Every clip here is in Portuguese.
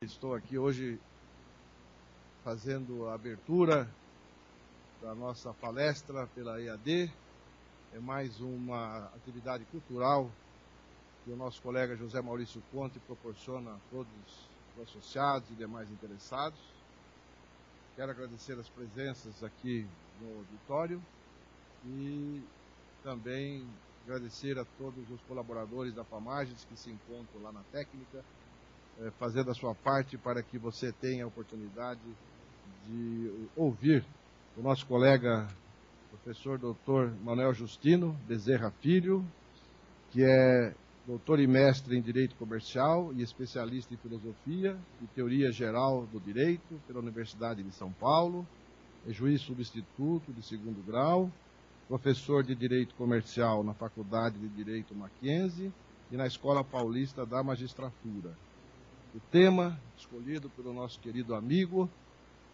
Estou aqui hoje fazendo a abertura da nossa palestra pela EAD. É mais uma atividade cultural que o nosso colega José Maurício Conte proporciona a todos os associados e demais interessados. Quero agradecer as presenças aqui no auditório e também agradecer a todos os colaboradores da FAMAGES que se encontram lá na técnica, fazendo a sua parte para que você tenha a oportunidade de ouvir o nosso colega, professor Dr. Manuel Justino Bezerra Filho, que é doutor e mestre em Direito Comercial e especialista em Filosofia e Teoria Geral do Direito pela Universidade de São Paulo, é juiz substituto de 2º grau, professor de Direito Comercial na Faculdade de Direito Mackenzie e na Escola Paulista da Magistratura. O tema escolhido pelo nosso querido amigo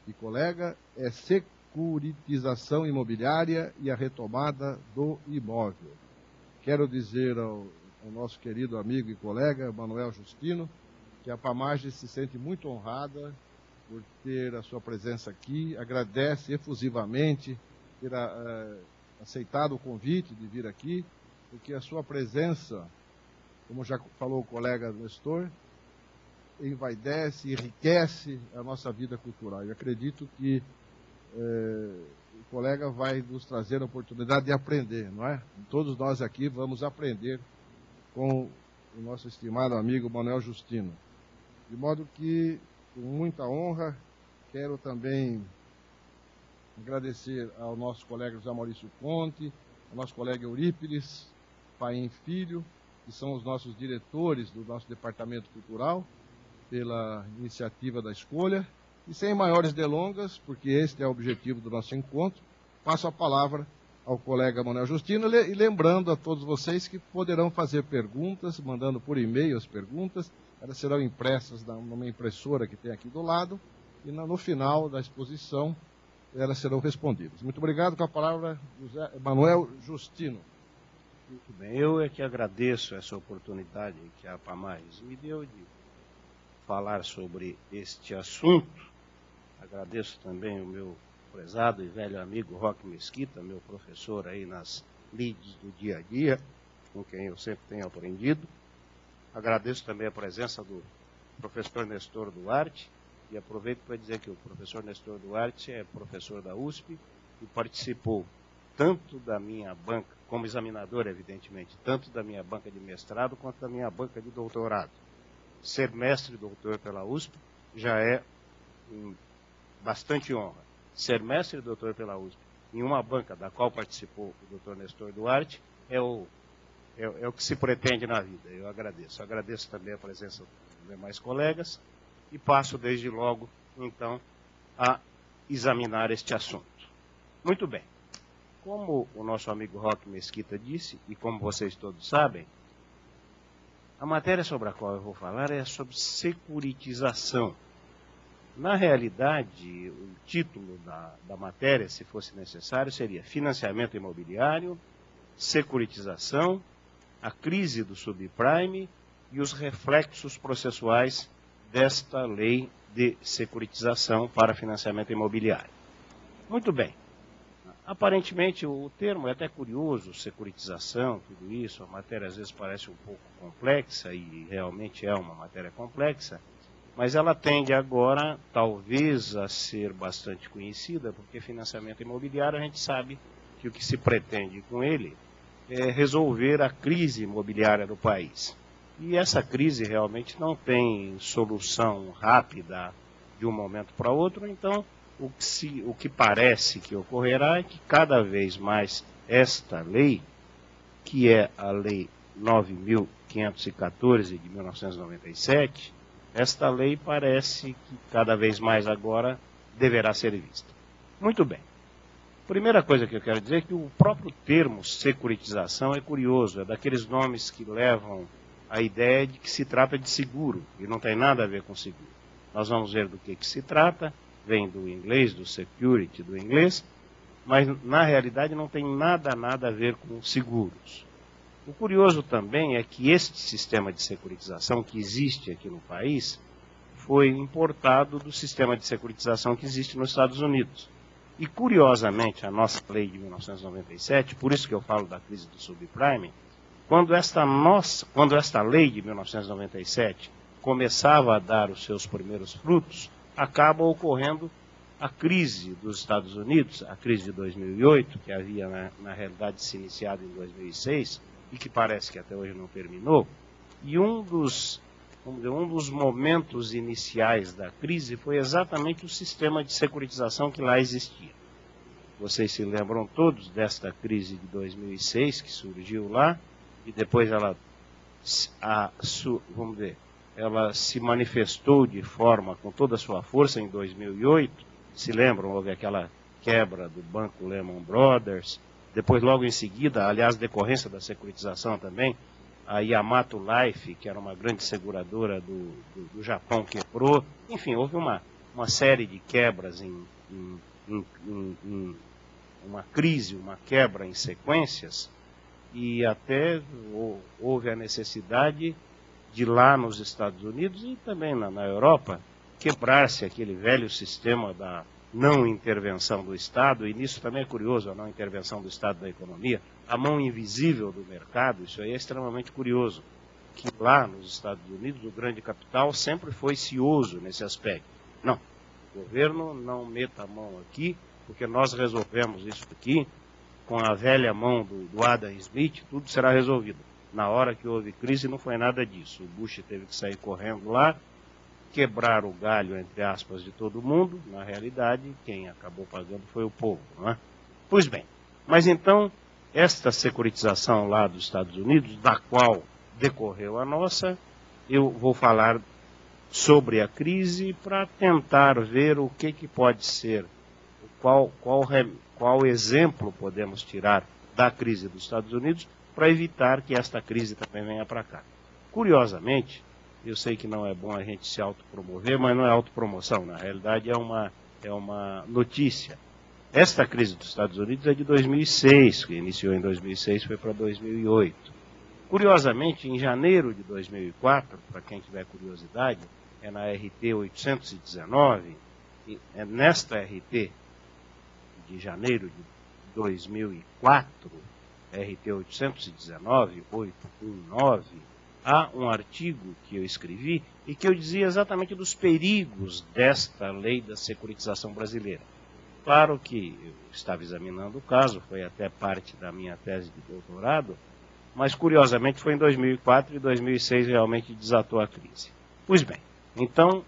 e colega é securitização imobiliária e a retomada do imóvel. Quero dizer ao nosso querido amigo e colega, Manuel Justino, que a FAMAGES se sente muito honrada por ter a sua presença aqui, agradece efusivamente ter aceitado o convite de vir aqui, porque a sua presença, como já falou o colega Nestor, envaidece, enriquece a nossa vida cultural. Eu acredito que o colega vai nos trazer a oportunidade de aprender, não é? Todos nós aqui vamos aprender com o nosso estimado amigo Manuel Justino. De modo que, com muita honra, quero também agradecer ao nosso colega José Maurício Conte, ao nosso colega Eurípides, Paim Filho, que são os nossos diretores do nosso departamento cultural, pela iniciativa da escolha. E sem maiores delongas, porque este é o objetivo do nosso encontro, passo a palavra ao colega Manuel Justino e lembrando a todos vocês que poderão fazer perguntas, mandando por e-mail as perguntas, elas serão impressas numa impressora que tem aqui do lado e no final da exposição elas serão respondidas. Muito obrigado. Com a palavra, Manuel Justino. Muito bem, eu é que agradeço essa oportunidade que a FAMAGES me deu de falar sobre este assunto. Agradeço também o meu prezado e velho amigo Roque Mesquita, meu professor aí nas lides do dia a dia, com quem eu sempre tenho aprendido. Agradeço também a presença do professor Nestor Duarte, e aproveito para dizer que o professor Nestor Duarte é professor da USP e participou tanto da minha banca, como examinador, evidentemente, tanto da minha banca de mestrado quanto da minha banca de doutorado. Ser mestre e doutor pela USP já é bastante honra. Ser mestre e doutor pela USP em uma banca da qual participou o Dr. Nestor Duarte é o que se pretende na vida. Eu agradeço. Agradeço também a presença dos demais colegas e passo desde logo, então, a examinar este assunto. Muito bem. Como o nosso amigo Roque Mesquita disse, e como vocês todos sabem, a matéria sobre a qual eu vou falar é sobre securitização. Na realidade, o título da matéria, se fosse necessário, seria Financiamento Imobiliário, Securitização, a crise do subprime e os reflexos processuais desta lei de securitização para financiamento imobiliário. Muito bem. Aparentemente, o termo é até curioso, securitização, tudo isso, a matéria às vezes parece um pouco complexa, e realmente é uma matéria complexa, mas ela tende agora, talvez, a ser bastante conhecida, porque financiamento imobiliário, a gente sabe que o que se pretende com ele é resolver a crise imobiliária do país. E essa crise realmente não tem solução rápida de um momento para outro, então o que parece que ocorrerá é que cada vez mais esta lei, que é a Lei 9.514 de 1997, esta lei parece que cada vez mais agora deverá ser vista. Muito bem. Primeira coisa que eu quero dizer é que o próprio termo securitização é curioso, é daqueles nomes que levam a ideia de que se trata de seguro, e não tem nada a ver com seguro. Nós vamos ver do que se trata, vem do inglês, do security, do inglês, mas na realidade não tem nada a ver com seguros. O curioso também é que este sistema de securitização que existe aqui no país foi importado do sistema de securitização que existe nos Estados Unidos. E, curiosamente, a nossa lei de 1997, por isso que eu falo da crise do subprime, quando esta lei de 1997 começava a dar os seus primeiros frutos, acaba ocorrendo a crise dos Estados Unidos, a crise de 2008, que havia, na realidade, se iniciado em 2006, e que parece que até hoje não terminou, e um dos momentos iniciais da crise foi exatamente o sistema de securitização que lá existia. Vocês se lembram todos desta crise de 2006 que surgiu lá, e depois ela se manifestou de forma, com toda a sua força, em 2008. Se lembram, houve aquela quebra do banco Lehman Brothers, depois logo em seguida, aliás, decorrência da securitização também, a Yamato Life, que era uma grande seguradora do Japão, quebrou. Enfim, houve uma série de quebras, uma crise, uma quebra em sequências, e até houve a necessidade de lá nos Estados Unidos e também na Europa, quebrar-se aquele velho sistema da não intervenção do Estado, e nisso também é curioso, a não intervenção do Estado na economia, a mão invisível do mercado. Isso aí é extremamente curioso, que lá nos Estados Unidos o grande capital sempre foi cioso nesse aspecto. Não, o governo não meta a mão aqui, porque nós resolvemos isso aqui, com a velha mão do Adam Smith, tudo será resolvido. Na hora que houve crise não foi nada disso. O Bush teve que sair correndo lá, quebrar o galho, entre aspas, de todo mundo. Na realidade, quem acabou pagando foi o povo, não é? Pois bem, mas então, esta securitização lá dos Estados Unidos, da qual decorreu a nossa, eu vou falar sobre a crise para tentar ver o que pode ser, qual exemplo podemos tirar da crise dos Estados Unidos para evitar que esta crise também venha para cá. Curiosamente, eu sei que não é bom a gente se autopromover, mas não é autopromoção, na realidade é uma notícia. Esta crise dos Estados Unidos é de 2006, que iniciou em 2006, foi para 2008. Curiosamente, em janeiro de 2004, para quem tiver curiosidade, é na RT 819, e é nesta RT de janeiro de 2004, RT 819, há um artigo que eu escrevi e que eu dizia exatamente dos perigos desta lei da securitização brasileira. Claro que eu estava examinando o caso, foi até parte da minha tese de doutorado, mas curiosamente foi em 2004 e 2006 realmente desatou a crise. Pois bem, então,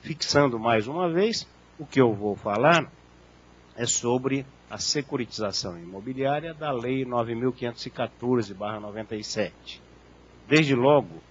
fixando mais uma vez, o que eu vou falar é sobre a securitização imobiliária da Lei 9.514/97. Desde logo,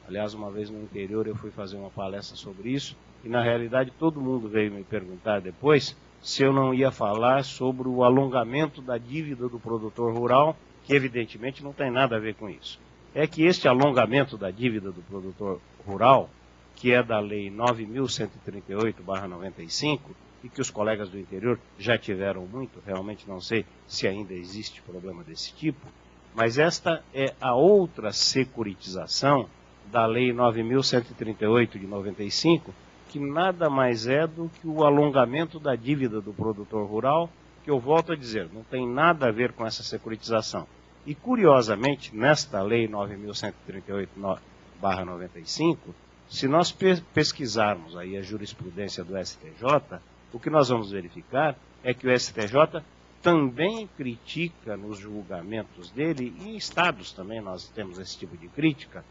aliás, uma vez no interior eu fui fazer uma palestra sobre isso, e na realidade todo mundo veio me perguntar depois se eu não ia falar sobre o alongamento da dívida do produtor rural, que evidentemente não tem nada a ver com isso. É que este alongamento da dívida do produtor rural, que é da Lei 9.138/95, e que os colegas do interior já tiveram muito, realmente não sei se ainda existe problema desse tipo, mas esta é a outra securitização da Lei 9.138 de 95, que nada mais é do que o alongamento da dívida do produtor rural, que eu volto a dizer, não tem nada a ver com essa securitização. E curiosamente, nesta Lei 9.138/95, se nós pesquisarmos aí a jurisprudência do STJ, o que nós vamos verificar é que o STJ também critica nos julgamentos dele, e em estados também nós temos esse tipo de crítica,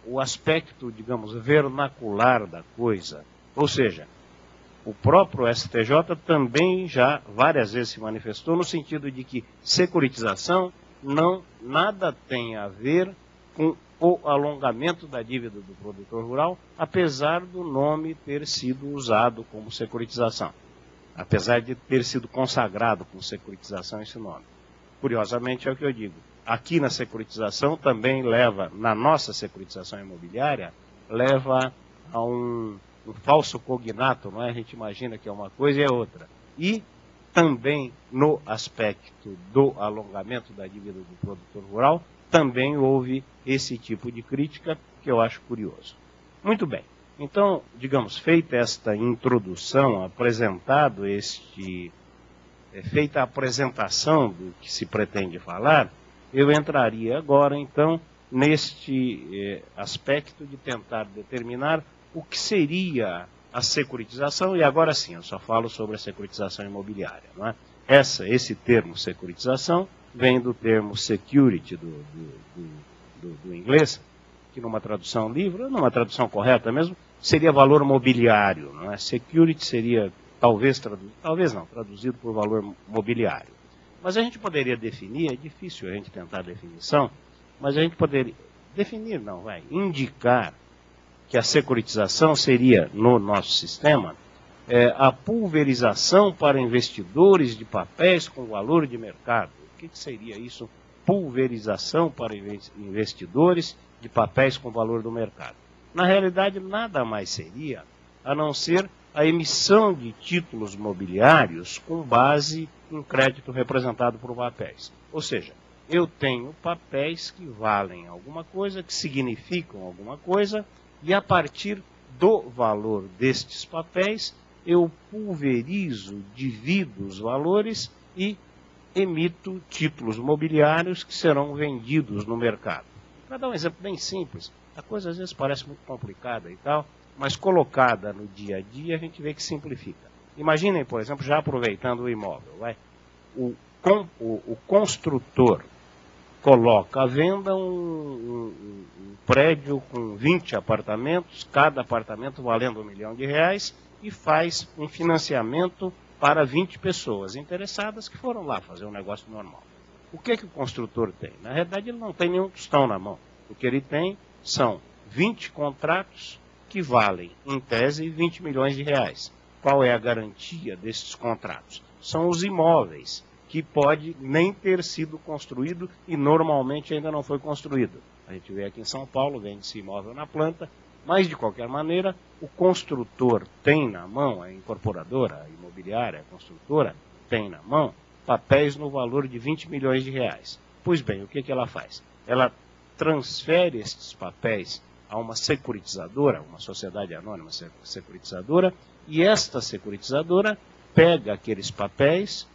o aspecto, digamos, vernacular da coisa. Ou seja, o próprio STJ também já várias vezes se manifestou no sentido de que securitização nada tem a ver com o alongamento da dívida do produtor rural, apesar do nome ter sido usado como securitização, apesar de ter sido consagrado como securitização esse nome. Curiosamente é o que eu digo. Aqui na securitização também leva, na nossa securitização imobiliária, leva a um falso cognato, não é? A gente imagina que é uma coisa e é outra. E também no aspecto do alongamento da dívida do produtor rural, também houve esse tipo de crítica que eu acho curioso. Muito bem. Então, digamos, feita esta introdução, feita a apresentação do que se pretende falar, eu entraria agora, então, neste aspecto de tentar determinar o que seria a securitização, e agora sim, eu só falo sobre a securitização imobiliária. Não é? Esse termo securitização vem do termo security do inglês, que numa tradução livre, numa tradução correta mesmo, seria valor mobiliário. Não é? Security seria, traduzido por valor mobiliário. Mas a gente poderia definir, é difícil a gente tentar a definição, mas a gente poderia indicar que a securitização seria, no nosso sistema, a pulverização para investidores de papéis com valor de mercado. O que seria isso? Pulverização para investidores de papéis com valor do mercado. Na realidade, nada mais seria a não ser a emissão de títulos mobiliários com base em crédito representado por papéis. Ou seja, eu tenho papéis que valem alguma coisa, que significam alguma coisa, e a partir do valor destes papéis, eu pulverizo, divido os valores e emito títulos mobiliários que serão vendidos no mercado. Para dar um exemplo bem simples, a coisa às vezes parece muito complicada e tal, mas colocada no dia a dia a gente vê que simplifica. Imaginem, por exemplo, já aproveitando o imóvel, o construtor coloca à venda um prédio com 20 apartamentos, cada apartamento valendo R$1 milhão, e faz um financiamento para 20 pessoas interessadas que foram lá fazer um negócio normal. O que o construtor tem? Na realidade, ele não tem nenhum tostão na mão. O que ele tem são 20 contratos que valem, em tese, R$20 milhões. Qual é a garantia desses contratos? São os imóveis, que pode nem ter sido construído e normalmente ainda não foi construído. A gente vê aqui em São Paulo, vende-se imóvel na planta, mas de qualquer maneira, o construtor tem na mão, a incorporadora, a imobiliária, a construtora, tem na mão papéis no valor de R$20 milhões. Pois bem, o que ela faz? Ela transfere estes papéis a uma securitizadora, uma sociedade anônima securitizadora, e esta securitizadora pega aqueles papéis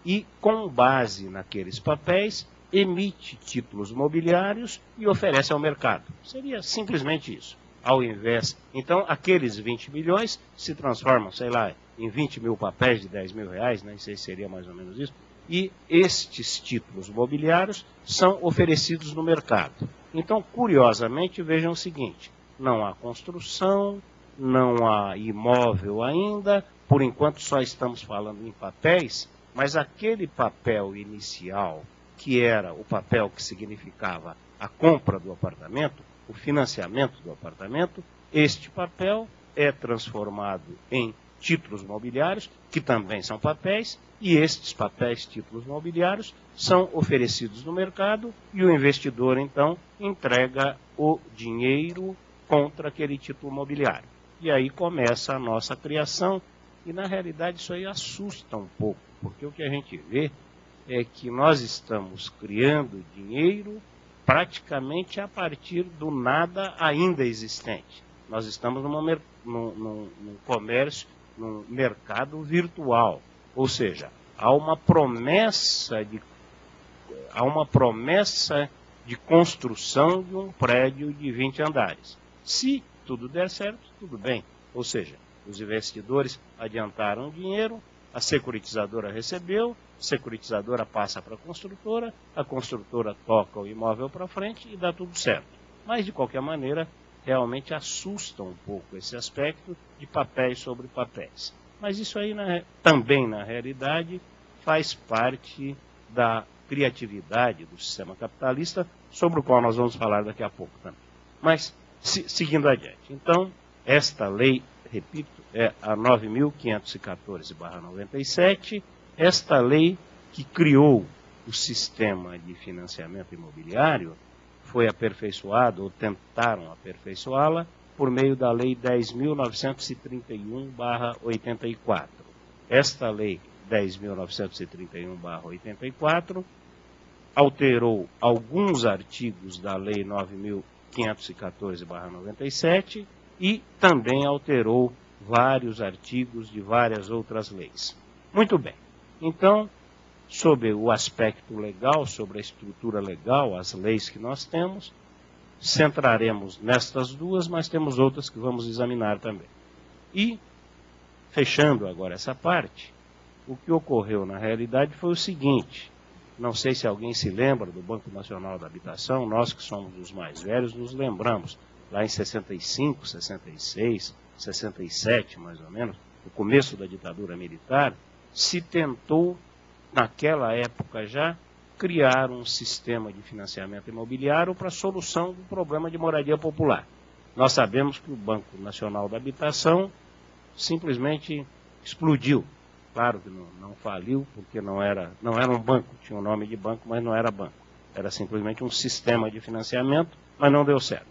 e, com base naqueles papéis, emite títulos mobiliários e oferece ao mercado. Seria simplesmente isso. Ao invés, então, aqueles 20 milhões se transformam, sei lá, em 20 mil papéis de R$10 mil, nem sei se seria mais ou menos isso, e estes títulos mobiliários são oferecidos no mercado. Então, curiosamente, vejam o seguinte, não há construção, não há imóvel ainda, por enquanto só estamos falando em papéis, mas aquele papel inicial, que era o papel que significava a compra do apartamento, o financiamento do apartamento, este papel é transformado em títulos mobiliários, que também são papéis, e estes papéis, títulos mobiliários, são oferecidos no mercado e o investidor, então, entrega o dinheiro contra aquele título mobiliário. E aí começa a nossa criação, e na realidade isso aí assusta um pouco, porque o que a gente vê é que nós estamos criando dinheiro praticamente a partir do nada ainda existente. Nós estamos num comércio, num mercado virtual, ou seja, há uma promessa de construção de um prédio de 20 andares. Se tudo der certo, tudo bem. Ou seja, os investidores adiantaram dinheiro, a securitizadora recebeu, a securitizadora passa para a construtora toca o imóvel para frente e dá tudo certo. Mas, de qualquer maneira, realmente assusta um pouco esse aspecto de papéis sobre papéis. Mas isso aí também, na realidade, faz parte da criatividade do sistema capitalista, sobre o qual nós vamos falar daqui a pouco também. Mas, seguindo adiante. Então, esta lei, repito, é a 9.514/97, esta lei que criou o sistema de financiamento imobiliário foi aperfeiçoada, ou tentaram aperfeiçoá-la, por meio da Lei 10.931/84. Esta Lei 10.931/84 alterou alguns artigos da Lei 9.514/97 e também alterou vários artigos de várias outras leis. Muito bem. Então, sobre o aspecto legal, sobre a estrutura legal, as leis que nós temos, centraremos nestas duas, mas temos outras que vamos examinar também. E, fechando agora essa parte, o que ocorreu na realidade foi o seguinte: não sei se alguém se lembra do Banco Nacional da Habitação, nós que somos os mais velhos nos lembramos, lá em 65, 66, 67 mais ou menos, no começo da ditadura militar, se tentou, naquela época já, criar um sistema de financiamento imobiliário para a solução do problema de moradia popular. Nós sabemos que o Banco Nacional da Habitação simplesmente explodiu. Claro que não faliu, porque não era um banco, tinha o nome de banco, mas não era banco. Era simplesmente um sistema de financiamento, mas não deu certo.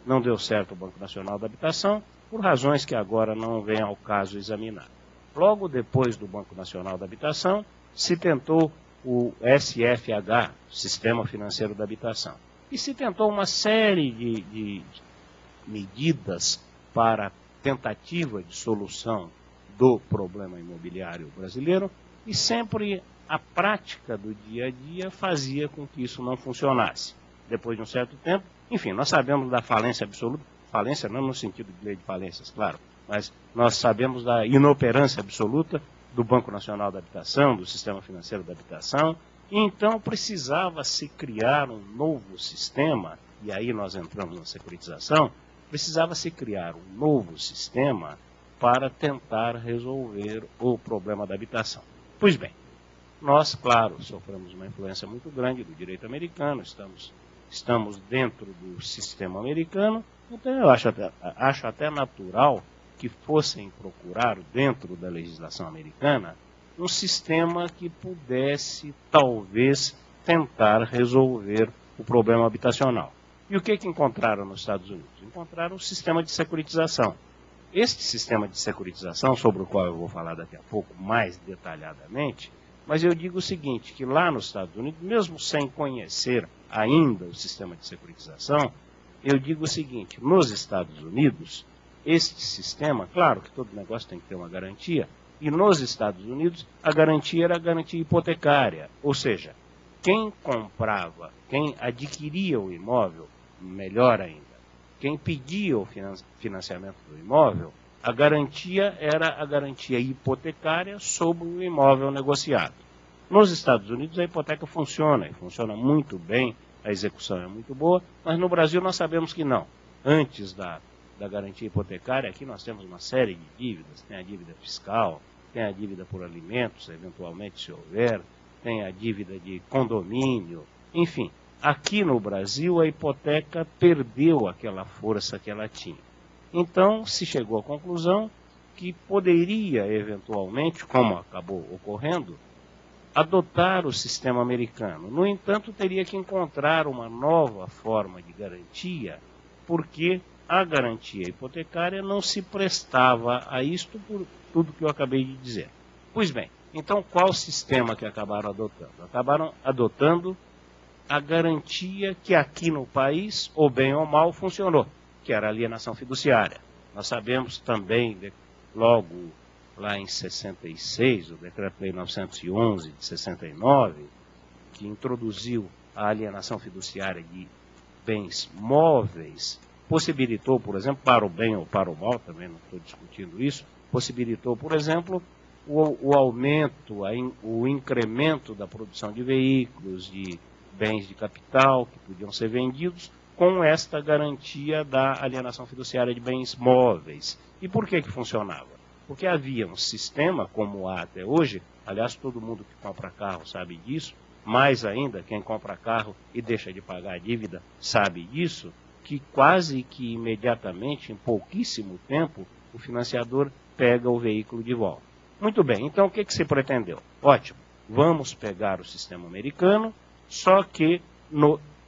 Não deu certo o Banco Nacional da Habitação, por razões que agora não vem ao caso examinar. Logo depois do Banco Nacional da Habitação, se tentou o SFH, Sistema Financeiro da Habitação. E se tentou uma série de medidas para tentativa de solução do problema imobiliário brasileiro, e sempre a prática do dia a dia fazia com que isso não funcionasse. Depois de um certo tempo, enfim, nós sabemos da falência absoluta, falência não no sentido de lei de falências, claro, mas nós sabemos da inoperância absoluta do Banco Nacional da Habitação, do Sistema Financeiro da Habitação, e então precisava se criar um novo sistema, e aí nós entramos na securitização, precisava se criar um novo sistema para tentar resolver o problema da habitação. Pois bem, nós, claro, sofremos uma influência muito grande do direito americano, estamos dentro do sistema americano, então eu acho até natural que fossem procurar, dentro da legislação americana, um sistema que pudesse, talvez, tentar resolver o problema habitacional. E o que encontraram nos Estados Unidos? Encontraram um sistema de securitização. Este sistema de securitização, sobre o qual eu vou falar daqui a pouco mais detalhadamente, mas eu digo o seguinte, que lá nos Estados Unidos, mesmo sem conhecer ainda o sistema de securitização, eu digo o seguinte: nos Estados Unidos, este sistema, claro que todo negócio tem que ter uma garantia, e nos Estados Unidos a garantia era a garantia hipotecária, ou seja, quem comprava, quem adquiria o imóvel, melhor ainda, quem pedia o financiamento do imóvel, a garantia era a garantia hipotecária sobre o imóvel negociado. Nos Estados Unidos a hipoteca funciona, e funciona muito bem, a execução é muito boa, mas no Brasil nós sabemos que não. Antes da garantia hipotecária, aqui nós temos uma série de dívidas, tem a dívida fiscal, tem a dívida por alimentos, eventualmente se houver, tem a dívida de condomínio, enfim. Aqui no Brasil a hipoteca perdeu aquela força que ela tinha. Então se chegou à conclusão que poderia eventualmente, como acabou ocorrendo, adotar o sistema americano. No entanto, teria que encontrar uma nova forma de garantia, porque a garantia hipotecária não se prestava a isto por tudo que eu acabei de dizer. Pois bem, então qual sistema que acabaram adotando? Acabaram adotando a garantia que aqui no país, ou bem ou mal, funcionou, que era a alienação fiduciária. Nós sabemos também, logo lá em 66, o Decreto-Lei 911 de 69, que introduziu a alienação fiduciária de bens móveis, possibilitou, por exemplo, para o bem ou para o mal, também não estou discutindo isso, possibilitou, por exemplo, o aumento, o incremento da produção de veículos, de bens de capital que podiam ser vendidos, com esta garantia da alienação fiduciária de bens móveis. E por que funcionava? Porque havia um sistema, como há até hoje, aliás, todo mundo que compra carro sabe disso, mais ainda, quem compra carro e deixa de pagar a dívida sabe disso, que quase que imediatamente, em pouquíssimo tempo, o financiador pega o veículo de volta. Muito bem, então o que se pretendeu? Ótimo, vamos pegar o sistema americano, só que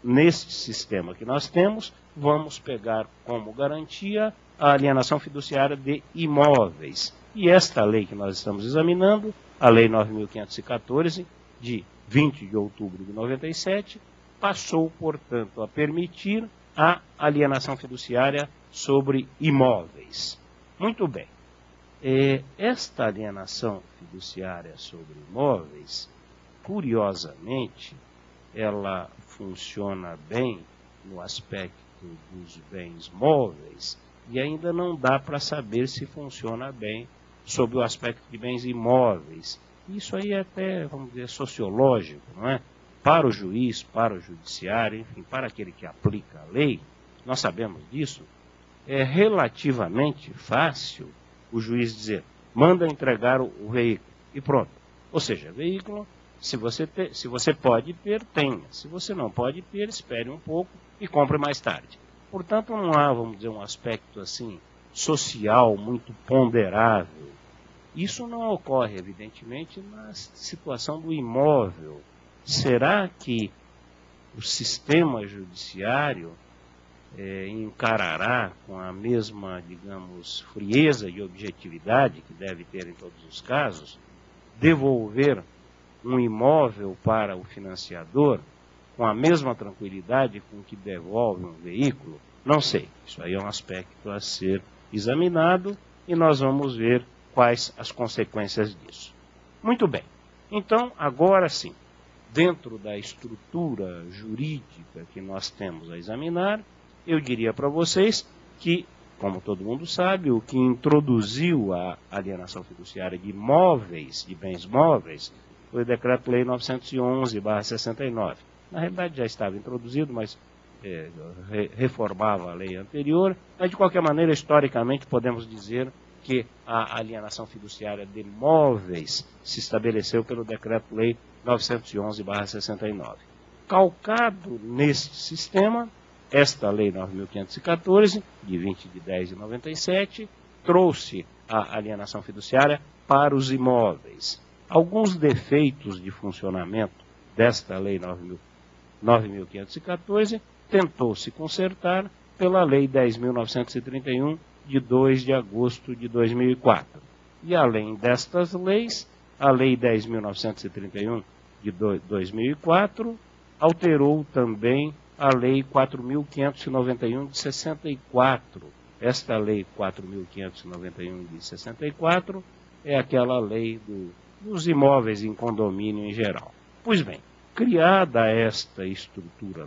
neste sistema que nós temos, vamos pegar como garantia a alienação fiduciária de imóveis. E esta lei que nós estamos examinando, a Lei 9.514, de 20 de outubro de 97, passou, portanto, a permitir a alienação fiduciária sobre imóveis. Muito bem. Esta alienação fiduciária sobre imóveis, curiosamente, ela funciona bem no aspecto dos bens móveis e ainda não dá para saber se funciona bem sob o aspecto de bens imóveis. Isso aí é até, vamos dizer, sociológico, não é? Para o juiz, para o judiciário, enfim, para aquele que aplica a lei, nós sabemos disso, é relativamente fácil o juiz dizer, manda entregar o veículo e pronto. Ou seja, veículo, se você pode ter, tenha. Se você não pode ter, espere um pouco e compre mais tarde. Portanto, não há, vamos dizer, um aspecto assim, social muito ponderável. Isso não ocorre, evidentemente, na situação do imóvel. Será que o sistema judiciário encarará com a mesma, digamos, frieza e objetividade que deve ter em todos os casos, devolver um imóvel para o financiador com a mesma tranquilidade com que devolve um veículo? Não sei. Isso aí é um aspecto a ser examinado e nós vamos ver quais as consequências disso. Muito bem. Então, agora sim, dentro da estrutura jurídica que nós temos a examinar, eu diria para vocês que, como todo mundo sabe, o que introduziu a alienação fiduciária de imóveis, de bens móveis, foi o Decreto-Lei 911/69. Na realidade já estava introduzido, mas reformava a lei anterior. Mas, de qualquer maneira, historicamente, podemos dizer que a alienação fiduciária de imóveis se estabeleceu pelo Decreto-Lei 911/69. Calcado neste sistema, esta Lei 9.514, de 20 de 10 de 97, trouxe a alienação fiduciária para os imóveis. Alguns defeitos de funcionamento desta Lei 9.514 tentou-se consertar pela Lei 10.931, de 2 de agosto de 2004. E além destas leis, a Lei 10.931, de 2004, alterou também a Lei 4.591 de 64. Esta Lei 4.591 de 64 é aquela lei dos imóveis em condomínio em geral. Pois bem, criada essa estrutura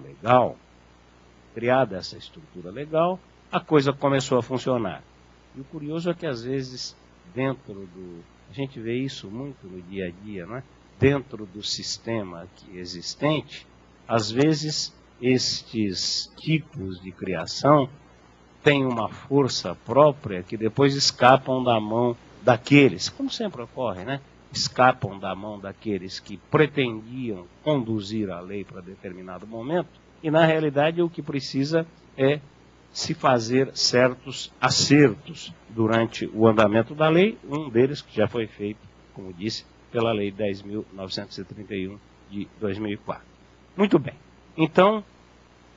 legal, a coisa começou a funcionar. E o curioso é que, às vezes, a gente vê isso muito no dia a dia, né? Dentro do sistema aqui existente, às vezes estes tipos de criação têm uma força própria que depois escapam da mão daqueles, como sempre ocorre, né? Escapam da mão daqueles que pretendiam conduzir a lei para determinado momento, e na realidade o que precisa é se fazer certos acertos durante o andamento da lei, um deles que já foi feito, como disse, pela Lei 10.931 de 2004. Muito bem. Então,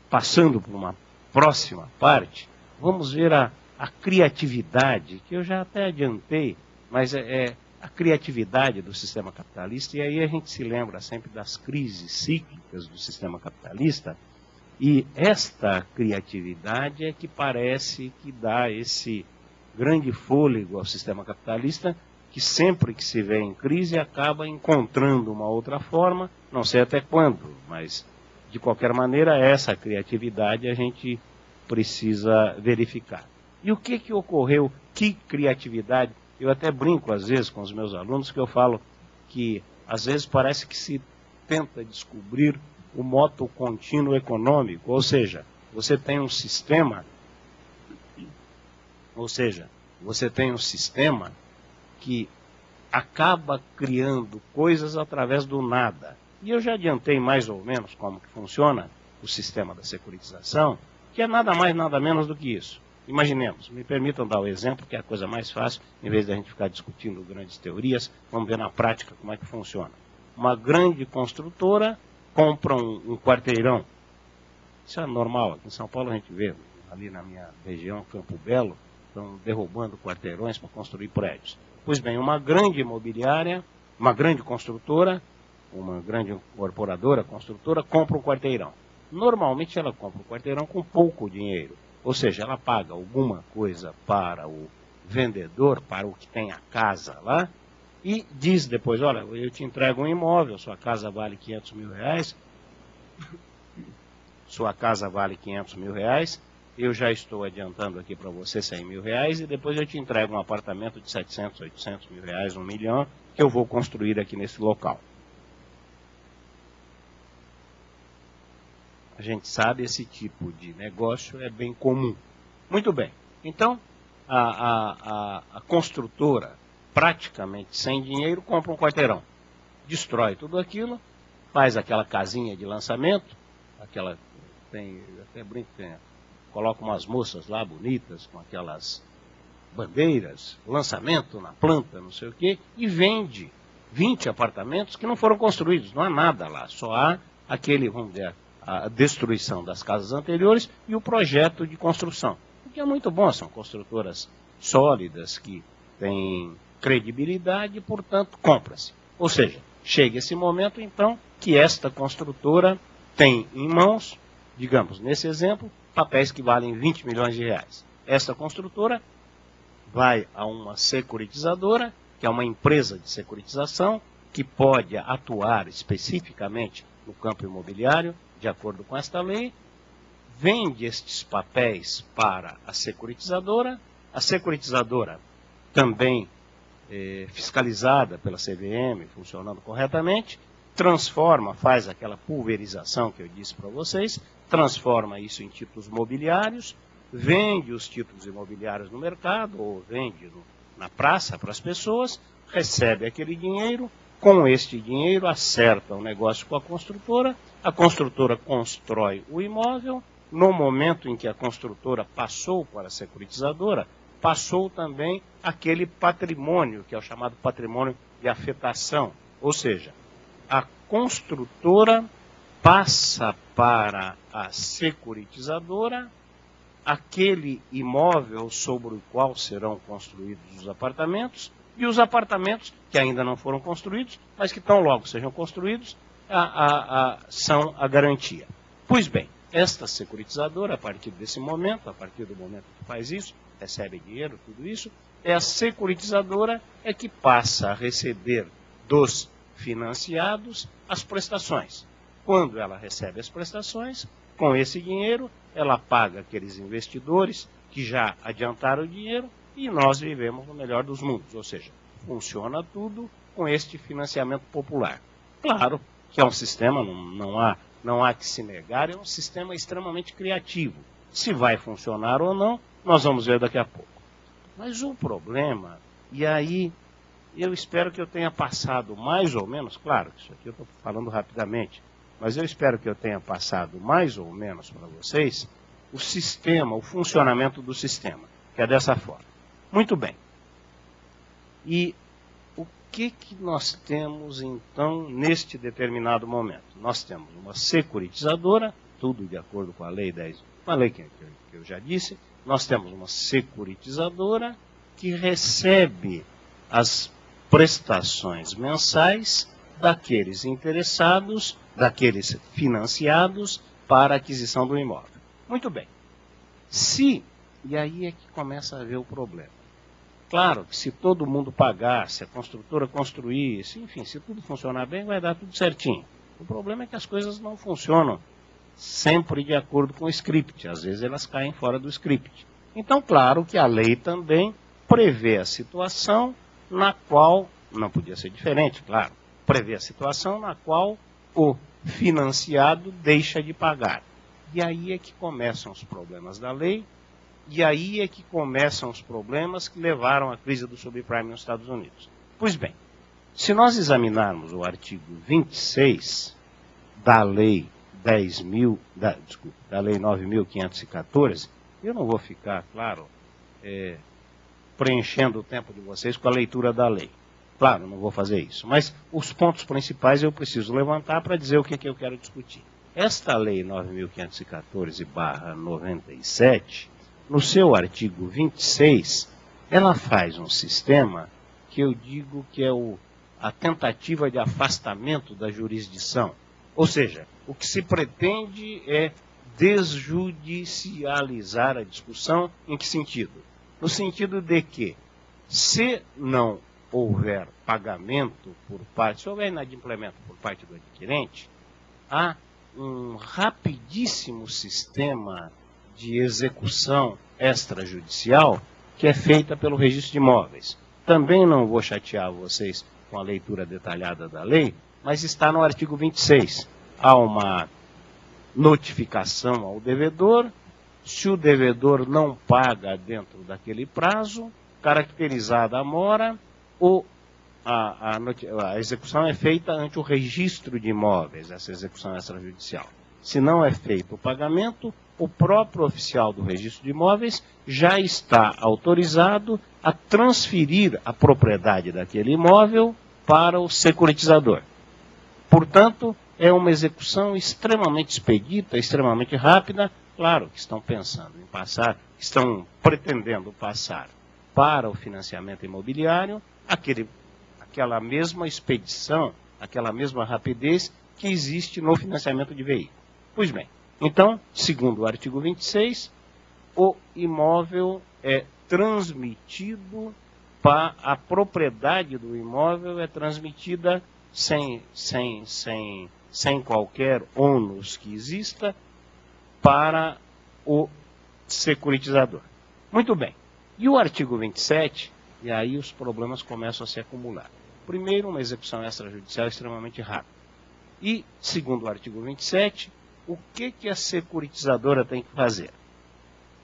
passando por uma próxima parte, vamos ver a criatividade, que eu já até adiantei, mas é a criatividade do sistema capitalista, e aí a gente se lembra sempre das crises cíclicas do sistema capitalista, e esta criatividade é que parece que dá esse grande fôlego ao sistema capitalista, que sempre que se vê em crise acaba encontrando uma outra forma, não sei até quando, mas de qualquer maneira essa criatividade a gente precisa verificar. E o que ocorreu? Que criatividade? Eu até brinco às vezes com os meus alunos, que eu falo que às vezes parece que se tenta descobrir o moto contínuo econômico, ou seja, você tem um sistema que acaba criando coisas através do nada. E eu já adiantei mais ou menos como que funciona o sistema da securitização, que é nada mais, nada menos do que isso. Imaginemos, me permitam dar o exemplo, que é a coisa mais fácil, em vez de a gente ficar discutindo grandes teorias, vamos ver na prática como é que funciona. Uma grande construtora compra um quarteirão. Isso é normal, aqui em São Paulo a gente vê, ali na minha região, Campo Belo, estão derrubando quarteirões para construir prédios. Pois bem, uma grande imobiliária, uma grande construtora, uma grande incorporadora, construtora, compra um quarteirão. Normalmente ela compra um quarteirão com pouco dinheiro. Ou seja, ela paga alguma coisa para o vendedor, para o que tem a casa lá, e diz depois, olha, eu te entrego um imóvel, sua casa vale 500 mil reais, sua casa vale 500 mil reais, eu já estou adiantando aqui para você 100 mil reais, e depois eu te entrego um apartamento de 700, 800 mil reais, 1 milhão, que eu vou construir aqui nesse local. A gente sabe, esse tipo de negócio é bem comum. Muito bem, então a construtora, praticamente sem dinheiro, compra um quarteirão, destrói tudo aquilo, faz aquela casinha de lançamento, aquela, tem, até brinco, coloca umas moças lá bonitas, com aquelas bandeiras, lançamento na planta, não sei o quê, e vende 20 apartamentos que não foram construídos, não há nada lá, só há aquele, vamos dizer, a destruição das casas anteriores e o projeto de construção. O que é muito bom, são construtoras sólidas, que têm credibilidade e, portanto, compra-se. Ou seja, chega esse momento, então, que esta construtora tem em mãos, digamos, nesse exemplo, papéis que valem 20 milhões de reais. Esta construtora vai a uma securitizadora, que é uma empresa de securitização, que pode atuar especificamente no campo imobiliário, de acordo com esta lei, vende estes papéis para a securitizadora também fiscalizada pela CVM, funcionando corretamente, transforma, faz aquela pulverização que eu disse para vocês, transforma isso em títulos mobiliários, vende os títulos imobiliários no mercado, ou vende na praça para as pessoas, recebe aquele dinheiro, com este dinheiro acerta o negócio com a construtora constrói o imóvel, no momento em que a construtora passou para a securitizadora, passou também aquele patrimônio, que é o chamado patrimônio de afetação, ou seja, a construtora passa para a securitizadora aquele imóvel sobre o qual serão construídos os apartamentos, e os apartamentos que ainda não foram construídos, mas que tão logo sejam construídos, são a garantia. Pois bem, esta securitizadora, a partir desse momento, a partir do momento que faz isso, recebe dinheiro, tudo isso, é a securitizadora que passa a receber dos financiados as prestações. Quando ela recebe as prestações, com esse dinheiro, ela paga aqueles investidores que já adiantaram o dinheiro, e nós vivemos no melhor dos mundos, ou seja, funciona tudo com este financiamento popular. Claro que é um sistema, não há que se negar, é um sistema extremamente criativo. Se vai funcionar ou não, nós vamos ver daqui a pouco. Mas o problema, e aí eu espero que eu tenha passado mais ou menos, claro, isso aqui eu estou falando rapidamente, mas eu espero que eu tenha passado mais ou menos para vocês o sistema, o funcionamento do sistema, que é dessa forma. Muito bem. E o que nós temos, então, neste determinado momento? Nós temos uma securitizadora, tudo de acordo com a lei 10, uma lei que eu já disse, nós temos uma securitizadora que recebe as prestações mensais daqueles interessados, daqueles financiados para a aquisição do imóvel. Muito bem. E aí é que começa a haver o problema. Claro que se todo mundo pagasse, se a construtora construísse, enfim, se tudo funcionar bem, vai dar tudo certinho. O problema é que as coisas não funcionam sempre de acordo com o script. Às vezes elas caem fora do script. Então, claro que a lei também prevê a situação na qual, não podia ser diferente, claro, prevê a situação na qual o financiado deixa de pagar. E aí é que começam os problemas da lei, e aí é que começam os problemas que levaram à crise do subprime nos Estados Unidos. Pois bem, se nós examinarmos o artigo 26 da lei 9.514, eu não vou ficar, claro, preenchendo o tempo de vocês com a leitura da lei. Claro, não vou fazer isso. Mas os pontos principais eu preciso levantar para dizer o que eu quero discutir. Esta lei 9.514/97, no seu artigo 26, ela faz um sistema que eu digo que é a tentativa de afastamento da jurisdição. Ou seja, o que se pretende é desjudicializar a discussão. Em que sentido? No sentido de que, se não houver pagamento por parte, se houver inadimplemento por parte do adquirente, há um rapidíssimo sistema de execução extrajudicial que é feita pelo registro de imóveis. Também não vou chatear vocês com a leitura detalhada da lei, mas está no artigo 26. Há uma notificação ao devedor. Se o devedor não paga dentro daquele prazo, caracterizada a mora, a execução é feita ante o registro de imóveis, essa execução extrajudicial. Se não é feito o pagamento, o próprio oficial do registro de imóveis já está autorizado a transferir a propriedade daquele imóvel para o securitizador. Portanto, é uma execução extremamente expedita, extremamente rápida. Claro que estão pensando em passar, estão pretendendo passar para o financiamento imobiliário aquela mesma expedição, aquela mesma rapidez que existe no financiamento de veículo. Pois bem, então, segundo o artigo 26, o imóvel é transmitido, a propriedade do imóvel é transmitida sem qualquer ônus que exista para o securitizador. Muito bem. E o artigo 27, e aí os problemas começam a se acumular. Primeiro, uma execução extrajudicial extremamente rápida. E, segundo o artigo 27, o que a securitizadora tem que fazer?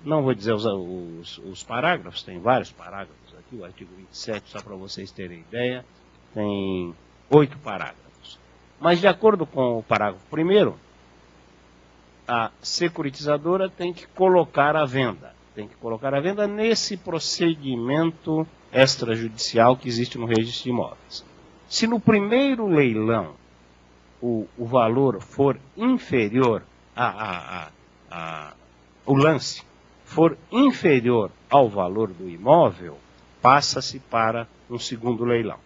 Não vou dizer os parágrafos, tem vários parágrafos aqui, o artigo 27, só para vocês terem ideia, tem 8 parágrafos. Mas, de acordo com o parágrafo 1º, a securitizadora tem que colocar à venda. Tem que colocar à venda nesse procedimento extrajudicial que existe no registro de imóveis. Se no primeiro leilão o valor for inferior, o lance for inferior ao valor do imóvel, passa-se para um segundo leilão.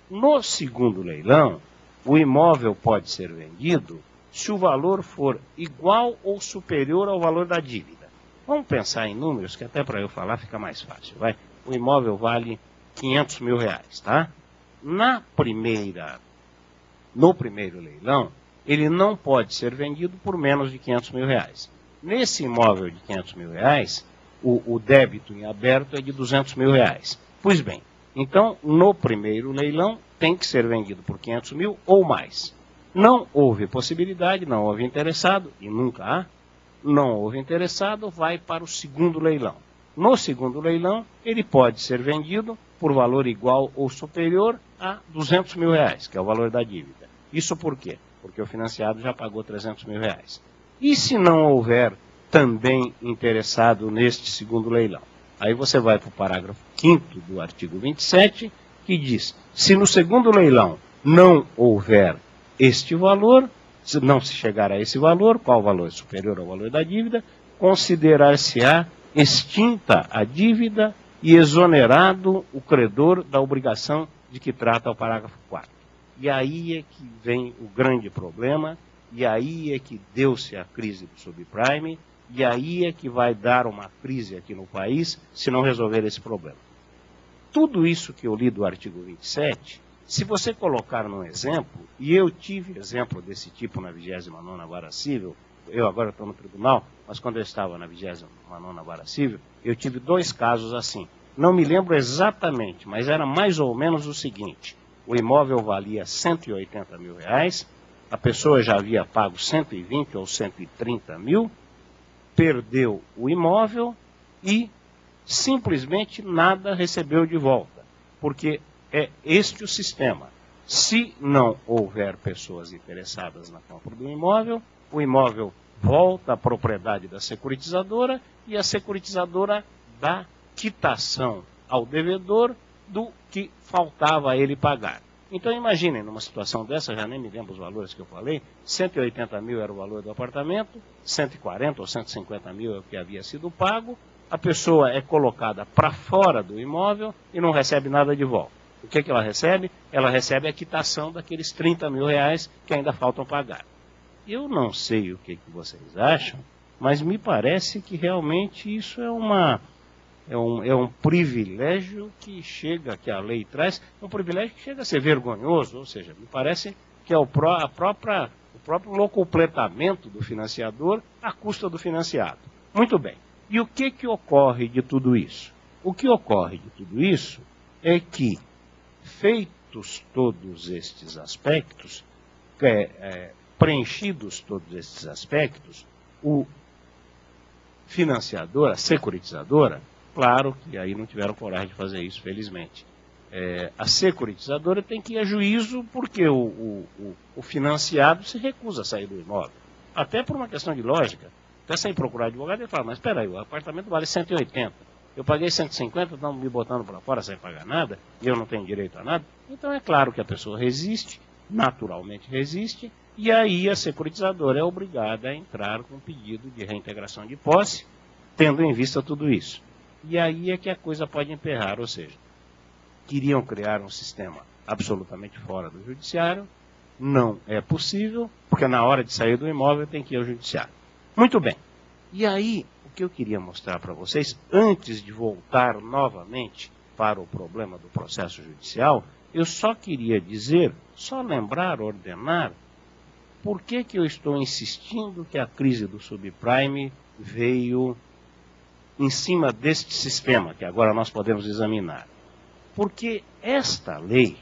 No segundo leilão, o imóvel pode ser vendido se o valor for igual ou superior ao valor da dívida. Vamos pensar em números, que até para eu falar fica mais fácil. Vai? O imóvel vale R$500 mil, tá? No primeiro leilão, ele não pode ser vendido por menos de R$500 mil. Nesse imóvel de R$500 mil, o débito em aberto é de R$200 mil. Pois bem, então, no primeiro leilão, tem que ser vendido por R$500 mil ou mais. Não houve possibilidade, não houve interessado, e nunca há, não houve interessado, vai para o segundo leilão. No segundo leilão, ele pode ser vendido por valor igual ou superior a R$200 mil, que é o valor da dívida. Isso por quê? Porque o financiado já pagou R$300 mil. E se não houver também interessado neste segundo leilão? Aí você vai para o parágrafo 5º do artigo 27, que diz, se no segundo leilão não houver este valor, se não se chegar a esse valor, qual valor é superior ao valor da dívida, considerar-se-á extinta a dívida e exonerado o credor da obrigação de que trata o parágrafo 4. E aí é que vem o grande problema, e aí é que deu-se a crise do subprime, e aí é que vai dar uma crise aqui no país se não resolver esse problema. Tudo isso que eu li do artigo 27, se você colocar num exemplo, e eu tive exemplo desse tipo na 29ª Vara Civil, eu agora estou no tribunal, mas quando eu estava na 29ª Vara Civil, eu tive 2 casos assim. Não me lembro exatamente, mas era mais ou menos o seguinte. O imóvel valia R$180 mil, a pessoa já havia pago 120 ou 130 mil, perdeu o imóvel e simplesmente nada recebeu de volta, porque é este o sistema. Se não houver pessoas interessadas na compra do imóvel, o imóvel volta à propriedade da securitizadora e a securitizadora dá quitação ao devedor do que faltava a ele pagar. Então imaginem, numa situação dessa, já nem me lembro os valores que eu falei, 180 mil era o valor do apartamento, 140 ou 150 mil é o que havia sido pago, a pessoa é colocada para fora do imóvel e não recebe nada de volta. O que ela recebe? Ela recebe a quitação daqueles R$30 mil que ainda faltam pagar. Eu não sei o que vocês acham, mas me parece que realmente isso é um privilégio que a lei traz, um privilégio que chega a ser vergonhoso, ou seja, me parece que é o próprio locupletamento do financiador à custa do financiado. Muito bem. E o que ocorre de tudo isso? O que ocorre de tudo isso é que, feitos todos estes aspectos, preenchidos todos estes aspectos, o financiador, a securitizadora, claro que aí não tiveram coragem de fazer isso, felizmente. A securitizadora tem que ir a juízo porque o financiado se recusa a sair do imóvel. Até por uma questão de lógica. Até sem procurar advogado, ele fala, mas espera aí, o apartamento vale 180. Eu paguei 150, estão me botando para fora sem pagar nada, e eu não tenho direito a nada. Então é claro que a pessoa resiste, naturalmente resiste, e aí a securitizadora é obrigada a entrar com um pedido de reintegração de posse, tendo em vista tudo isso. E aí é que a coisa pode emperrar, ou seja, queriam criar um sistema absolutamente fora do judiciário, não é possível, porque na hora de sair do imóvel tem que ir ao judiciário. Muito bem. E aí, o que eu queria mostrar para vocês, antes de voltar novamente para o problema do processo judicial, eu só queria dizer, só lembrar, ordenar, por que eu estou insistindo que a crise do subprime veio em cima deste sistema, que agora nós podemos examinar. Porque esta lei,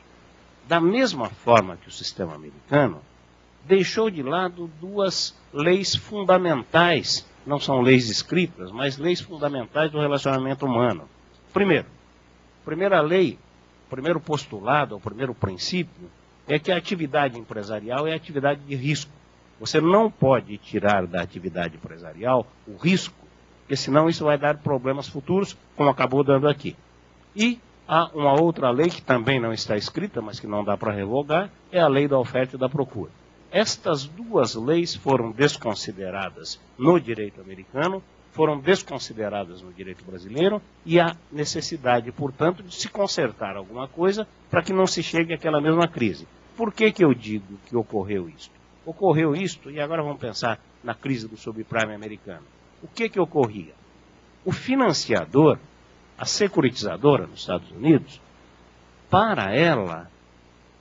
da mesma forma que o sistema americano, deixou de lado duas leis fundamentais, não são leis escritas, mas leis fundamentais do relacionamento humano. Primeira lei, primeiro postulado, o primeiro princípio, é que a atividade empresarial é atividade de risco. Você não pode tirar da atividade empresarial o risco, porque senão isso vai dar problemas futuros, como acabou dando aqui. E há uma outra lei que também não está escrita, mas que não dá para revogar, é a lei da oferta e da procura. Estas duas leis foram desconsideradas no direito americano, foram desconsideradas no direito brasileiro, e há necessidade, portanto, de se consertar alguma coisa para que não se chegue àquela mesma crise. Por que eu digo que ocorreu isto? Ocorreu isto, e agora vamos pensar na crise do subprime americano. O que ocorria? O financiador, a securitizadora nos Estados Unidos, para ela,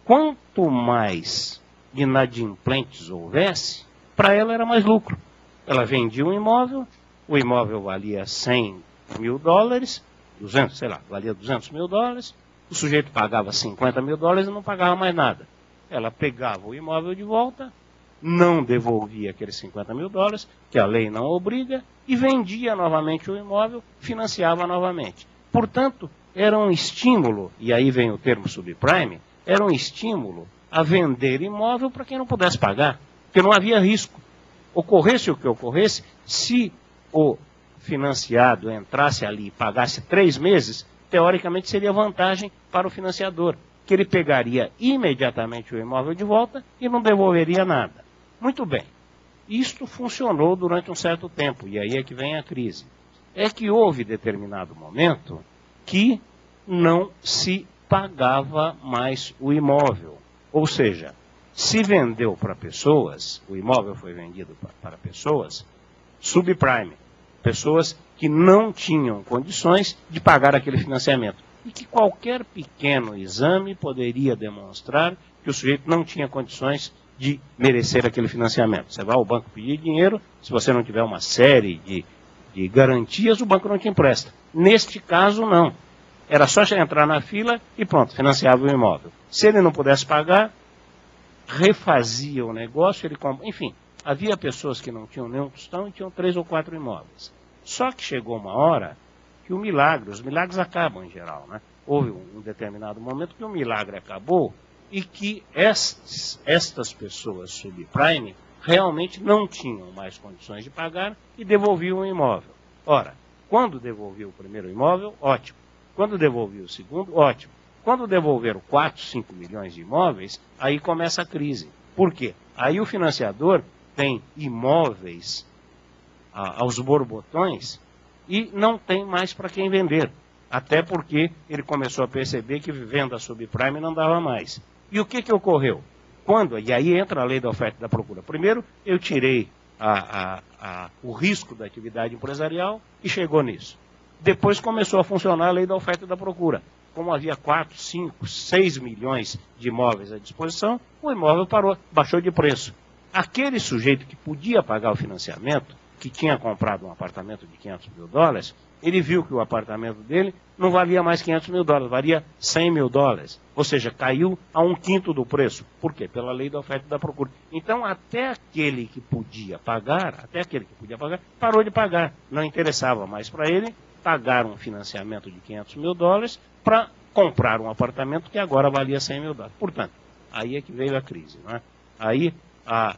quanto mais inadimplentes houvesse, para ela era mais lucro. Ela vendia um imóvel, o imóvel valia 100 mil dólares, 200, sei lá, valia 200 mil dólares, o sujeito pagava 50 mil dólares e não pagava mais nada. Ela pegava o imóvel de volta, não devolvia aqueles 50 mil dólares, que a lei não obriga, e vendia novamente o imóvel, financiava novamente. Portanto, era um estímulo, e aí vem o termo subprime, era um estímulo a vender imóvel para quem não pudesse pagar, porque não havia risco. Ocorresse o que ocorresse, se o financiado entrasse ali e pagasse 3 meses, teoricamente seria vantagem para o financiador, que ele pegaria imediatamente o imóvel de volta e não devolveria nada. Muito bem, isto funcionou durante um certo tempo, e aí é que vem a crise. É que houve determinado momento que não se pagava mais o imóvel. Ou seja, se vendeu para pessoas, o imóvel foi vendido para pessoas, subprime, pessoas que não tinham condições de pagar aquele financiamento. E que qualquer pequeno exame poderia demonstrar que o sujeito não tinha condições de merecer aquele financiamento. Você vai ao banco pedir dinheiro, se você não tiver uma série de garantias, o banco não te empresta. Neste caso, não. Era só entrar na fila e pronto, financiava o imóvel. Se ele não pudesse pagar, refazia o negócio, enfim, havia pessoas que não tinham nenhum tostão e tinham 3 ou 4 imóveis. Só que chegou uma hora que os milagres acabam em geral, né? Houve um determinado momento que o milagre acabou e que estas pessoas subprime realmente não tinham mais condições de pagar e devolviam o imóvel. Ora, quando devolviam o primeiro imóvel, ótimo. Quando devolviam o segundo, ótimo. Quando devolveram 4, 5 milhões de imóveis, aí começa a crise. Por quê? Aí o financiador tem imóveis aos borbotões e não tem mais para quem vender. Até porque ele começou a perceber que venda subprime não dava mais. E o que ocorreu? E aí entra a lei da oferta e da procura. Primeiro, eu tirei o risco da atividade empresarial e chegou nisso. Depois começou a funcionar a lei da oferta e da procura. Como havia 4, 5, 6 milhões de imóveis à disposição, o imóvel baixou de preço. Aquele sujeito que podia pagar o financiamento, que tinha comprado um apartamento de $500 mil, ele viu que o apartamento dele não valia mais $500 mil, valia $100 mil. Ou seja, caiu a 1/5 do preço. Por quê? Pela lei da oferta e da procura. Então, até aquele que podia pagar, parou de pagar. Não interessava mais para ele pagar um financiamento de $500 mil para comprar um apartamento que agora valia $100 mil. Portanto, aí é que veio a crise. Não é? Aí a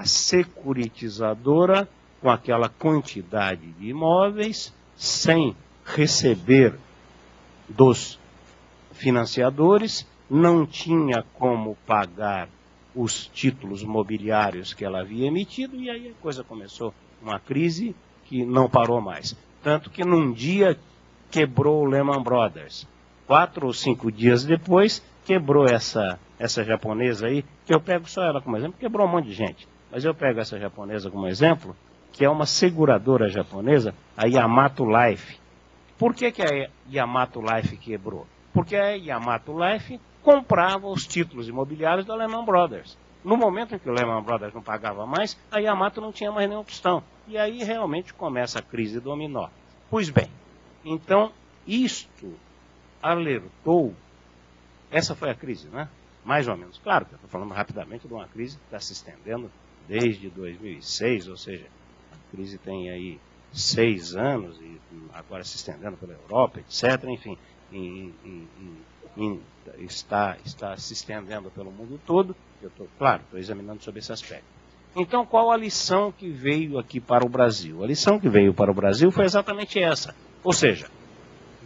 securitizadora, com aquela quantidade de imóveis, sem receber dos financiadores, não tinha como pagar os títulos mobiliários que ela havia emitido, e aí a coisa começou, uma crise que não parou mais. Tanto que num dia quebrou o Lehman Brothers. 4 ou 5 dias depois, quebrou essa japonesa aí, que eu pego só ela como exemplo, quebrou um monte de gente. Mas eu pego essa japonesa como exemplo, que é uma seguradora japonesa, a Yamato Life. Por que a Yamato Life quebrou? Porque a Yamato Life comprava os títulos imobiliários da Lehman Brothers. No momento em que o Lehman Brothers não pagava mais, a Yamato não tinha mais nenhum tostão. E aí realmente começa a crise dominó. Pois bem, então isto alertou, essa foi a crise, né? Mais ou menos. Claro que eu estou falando rapidamente de uma crise que está se estendendo desde 2006, ou seja, a crise tem aí 6 anos e agora se estendendo pela Europa, etc. Enfim, está se estendendo pelo mundo todo. Eu estou examinando sobre esse aspecto. Então, qual a lição que veio aqui para o Brasil? A lição que veio para o Brasil foi exatamente essa. Ou seja,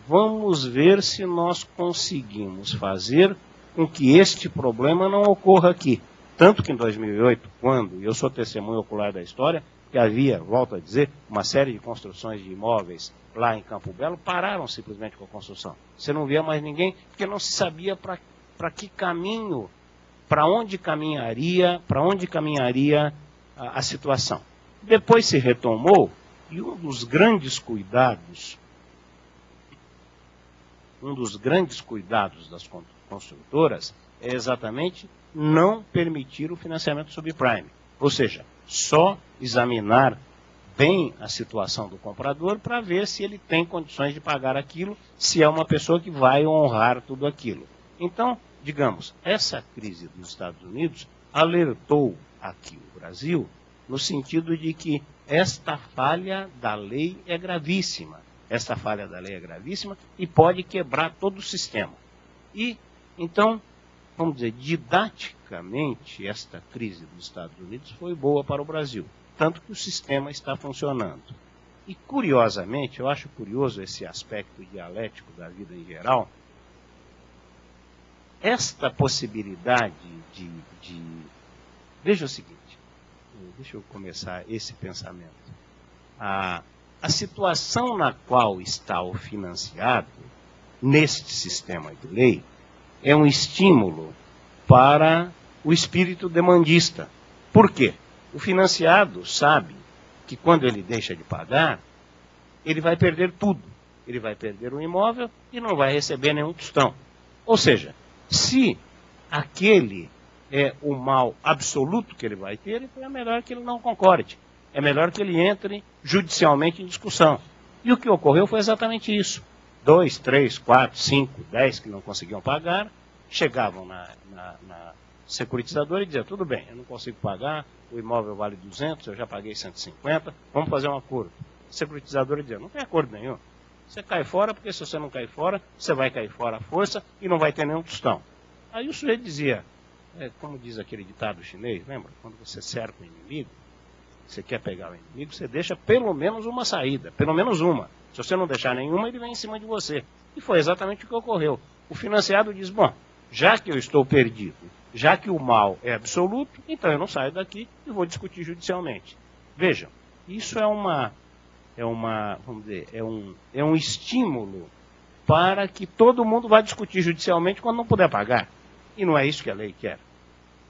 vamos ver se nós conseguimos fazer com que este problema não ocorra aqui. Tanto que em 2008, quando eu sou testemunho ocular da história, que havia, volto a dizer, uma série de construções de imóveis lá em Campo Belo, pararam simplesmente com a construção. Você não via mais ninguém, porque não se sabia para que caminho, para onde caminharia a situação. Depois se retomou, e um dos grandes cuidados das construtoras é exatamente não permitir o financiamento subprime. Ou seja, só examinar bem a situação do comprador para ver se ele tem condições de pagar aquilo, se é uma pessoa que vai honrar tudo aquilo. Então, digamos, essa crise dos Estados Unidos alertou aqui o Brasil no sentido de que esta falha da lei é gravíssima. Esta falha da lei é gravíssima e pode quebrar todo o sistema. E, então, vamos dizer, didaticamente, esta crise dos Estados Unidos foi boa para o Brasil, tanto que o sistema está funcionando. E, curiosamente, eu acho curioso esse aspecto dialético da vida em geral, esta possibilidade Veja o seguinte, deixa eu começar esse pensamento. A situação na qual está o financiado, neste sistema de lei, é um estímulo para o espírito demandista. Por quê? O financiado sabe que quando ele deixa de pagar, ele vai perder tudo. Ele vai perder o imóvel e não vai receber nenhum tostão. Ou seja, se aquele é o mal absoluto que ele vai ter, então é melhor que ele não concorde. É melhor que ele entre judicialmente em discussão. E o que ocorreu foi exatamente isso. 2, 3, 4, 5, 10 que não conseguiam pagar, chegavam na securitizadora e diziam, tudo bem, eu não consigo pagar, o imóvel vale 200, eu já paguei 150, vamos fazer um acordo. A securitizadora dizia, não tem acordo nenhum. Você cai fora, porque se você não cair fora, você vai cair fora à força e não vai ter nenhum tostão. Aí o sujeito dizia, como diz aquele ditado chinês, lembra? Quando você cerca o inimigo, você quer pegar o inimigo, você deixa pelo menos uma saída, pelo menos uma. Se você não deixar nenhuma, ele vem em cima de você. E foi exatamente o que ocorreu. O financiado diz, bom, já que eu estou perdido, já que o mal é absoluto, então eu não saio daqui e vou discutir judicialmente. Vejam, isso é um estímulo para que todo mundo vá discutir judicialmente quando não puder pagar. E não é isso que a lei quer.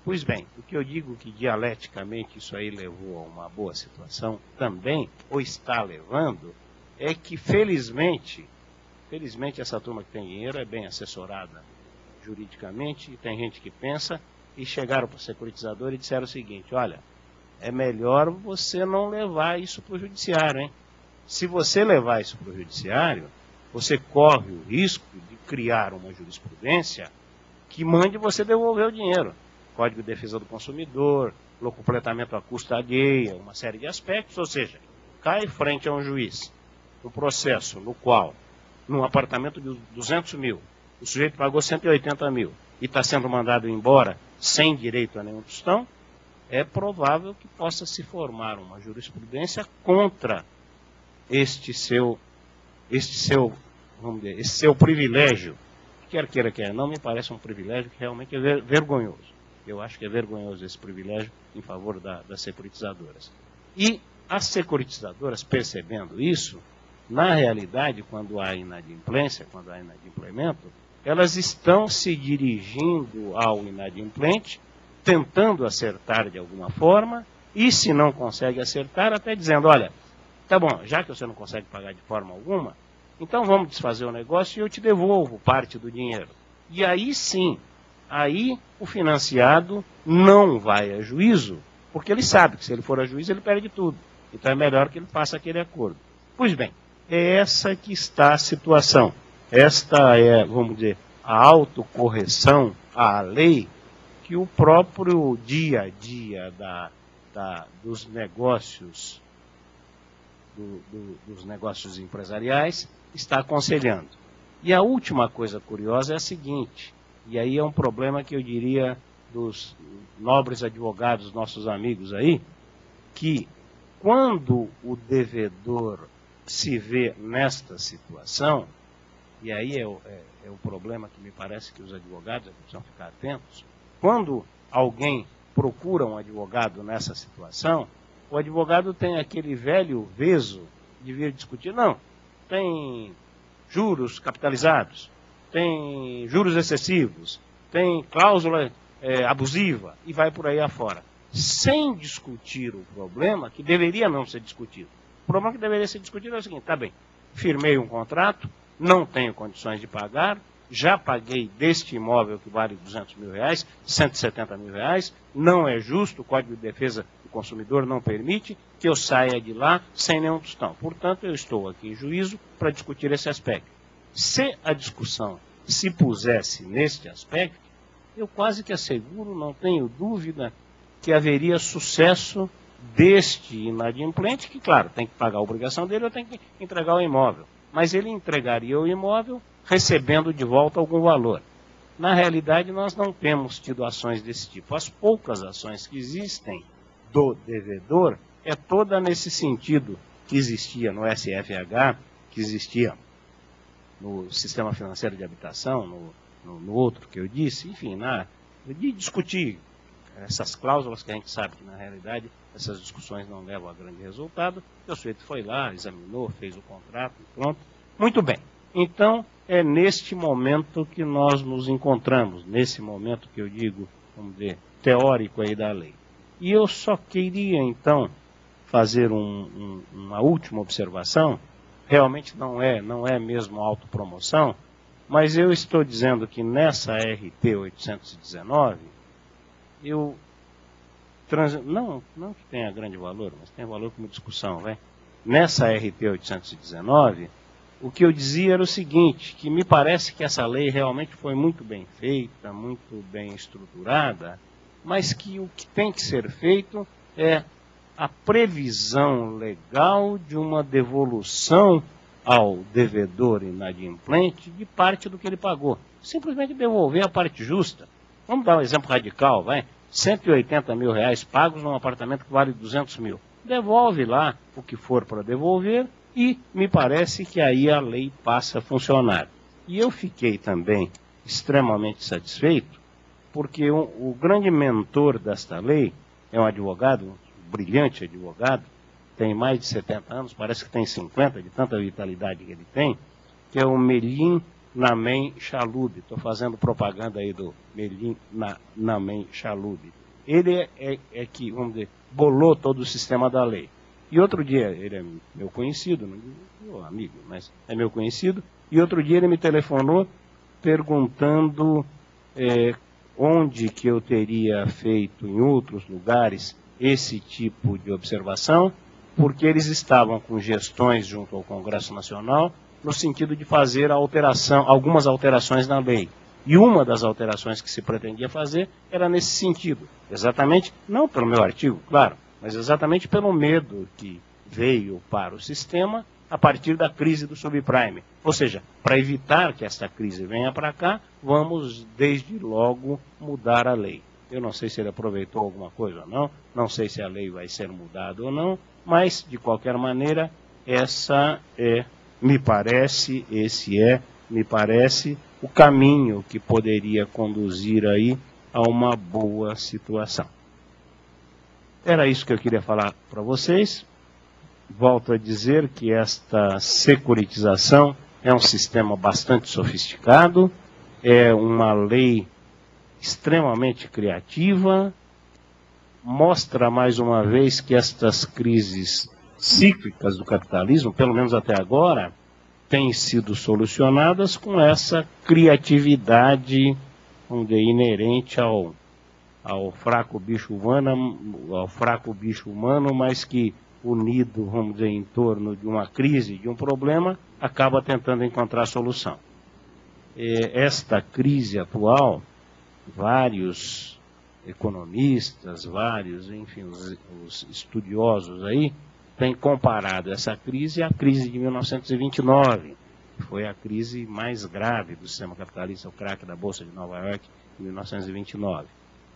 Pois bem, o que eu digo que dialeticamente isso aí levou a uma boa situação também, ou está levando, é que felizmente essa turma que tem dinheiro é bem assessorada juridicamente, e tem gente que pensa, e chegaram para o securitizador e disseram o seguinte: olha, é melhor você não levar isso para o judiciário, hein? Se você levar isso para o judiciário, você corre o risco de criar uma jurisprudência que mande você devolver o dinheiro. Código de Defesa do Consumidor, locupletamento à custa alheia, uma série de aspectos, ou seja, cai frente a um juiz um processo no qual, num apartamento de 200 mil, o sujeito pagou 180 mil e está sendo mandado embora sem direito a nenhum tostão, é provável que possa se formar uma jurisprudência contra este seu privilégio. Quer queira, quer não, me parece um privilégio que realmente é vergonhoso. Eu acho que é vergonhoso esse privilégio em favor das securitizadoras. E as securitizadoras, percebendo isso, na realidade, quando há inadimplência, quando há inadimplemento, elas estão se dirigindo ao inadimplente, tentando acertar de alguma forma, e se não consegue acertar, até dizendo: olha, tá bom, já que você não consegue pagar de forma alguma, então vamos desfazer o negócio e eu te devolvo parte do dinheiro. E aí sim, aí o financiado não vai a juízo, porque ele sabe que se ele for a juízo ele perde tudo. Então é melhor que ele faça aquele acordo. Pois bem, é essa que está a situação. Esta é, vamos dizer, a autocorreção à lei que o próprio dia a dia dos negócios dos negócios empresariais está aconselhando. E a última coisa curiosa é a seguinte, e aí é um problema que eu diria dos nobres advogados, nossos amigos aí, que quando o devedor se vê nesta situação, e aí é o problema que me parece que os advogados precisam ficar atentos, quando alguém procura um advogado nessa situação, o advogado tem aquele velho veso de vir discutir. Não, tem juros capitalizados, tem juros excessivos, tem cláusula abusiva e vai por aí afora. Sem discutir o problema que deveria não ser discutido. O problema que deveria ser discutido é o seguinte: tá bem, firmei um contrato, não tenho condições de pagar, já paguei deste imóvel que vale 200 mil reais, 170 mil reais, não é justo, o Código de Defesa do Consumidor não permite que eu saia de lá sem nenhum tostão. Portanto, eu estou aqui em juízo para discutir esse aspecto. Se a discussão se pusesse neste aspecto, eu quase que asseguro, não tenho dúvida, que haveria sucesso deste inadimplente, que, claro, tem que pagar a obrigação dele, eu tenho que entregar o imóvel. Mas ele entregaria o imóvel recebendo de volta algum valor. Na realidade, nós não temos tido ações desse tipo. As poucas ações que existem do devedor é toda nesse sentido que existia no SFH, que existia no Sistema Financeiro de Habitação, no outro que eu disse, enfim, de discutir essas cláusulas que a gente sabe que, na realidade, essas discussões não levam a grande resultado. O sujeito foi lá, examinou, fez o contrato e pronto. Muito bem. Então, é neste momento que nós nos encontramos, nesse momento que eu digo, vamos dizer, teórico aí da lei. E eu só queria, então, fazer uma última observação. Realmente não é mesmo autopromoção, mas eu estou dizendo que nessa RT 819, não que tenha grande valor, mas tem valor como discussão, vai? Nessa RT 819, o que eu dizia era o seguinte, que me parece que essa lei realmente foi muito bem feita, muito bem estruturada, mas que o que tem que ser feito é a previsão legal de uma devolução ao devedor inadimplente de parte do que ele pagou. Simplesmente devolver a parte justa. Vamos dar um exemplo radical, vai? 180 mil reais pagos num apartamento que vale 200 mil. Devolve lá o que for para devolver e me parece que aí a lei passa a funcionar. E eu fiquei também extremamente satisfeito porque o grande mentor desta lei é um advogado, um brilhante advogado, tem mais de 70 anos, parece que tem 50, de tanta vitalidade que ele tem, que é o Melim Namen Chalub. Estou fazendo propaganda aí do Melim Namen Chalub. Ele é que, vamos dizer, bolou todo o sistema da lei. E outro dia, ele é meu conhecido, não meu amigo, mas é meu conhecido, e outro dia ele me telefonou perguntando onde que eu teria feito em outros lugares esse tipo de observação, porque eles estavam com gestões junto ao Congresso Nacional no sentido de fazer algumas alterações na lei. E uma das alterações que se pretendia fazer era nesse sentido. Exatamente, não pelo meu artigo, claro, mas exatamente pelo medo que veio para o sistema a partir da crise do subprime. Ou seja, para evitar que esta crise venha para cá, vamos desde logo mudar a lei. Eu não sei se ele aproveitou alguma coisa ou não, não sei se a lei vai ser mudada ou não, mas, de qualquer maneira, me parece o caminho que poderia conduzir aí a uma boa situação. Era isso que eu queria falar para vocês. Volto a dizer que esta securitização é um sistema bastante sofisticado, é uma lei extremamente criativa, mostra mais uma vez que estas crises cíclicas do capitalismo, pelo menos até agora, têm sido solucionadas com essa criatividade, vamos dizer, inerente ao fraco bicho humano, mas que, unido, vamos dizer, em torno de uma crise, de um problema, acaba tentando encontrar solução. Esta crise atual, vários economistas, enfim, os estudiosos aí, têm comparado essa crise à crise de 1929, que foi a crise mais grave do sistema capitalista, o crack da Bolsa de Nova York, em 1929.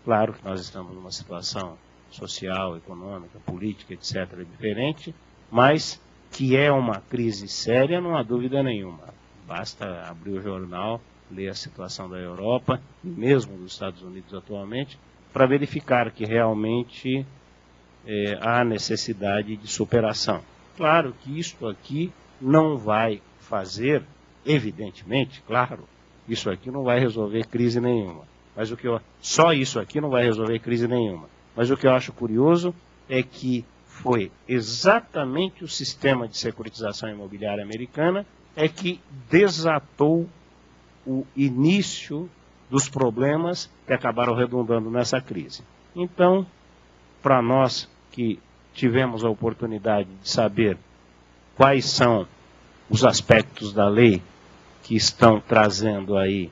Claro que nós estamos numa situação social, econômica, política, etc., diferente, mas que é uma crise séria, não há dúvida nenhuma. Basta abrir o jornal, ler a situação da Europa, e mesmo dos Estados Unidos atualmente, para verificar que realmente há necessidade de superação. Claro que isto aqui não vai fazer, evidentemente, claro, isso aqui não vai resolver crise nenhuma. Mas só isso aqui não vai resolver crise nenhuma. Mas o que eu acho curioso é que foi exatamente o sistema de securitização imobiliária americana que desatou o início dos problemas que acabaram redundando nessa crise. Então, para nós que tivemos a oportunidade de saber quais são os aspectos da lei que estão trazendo aí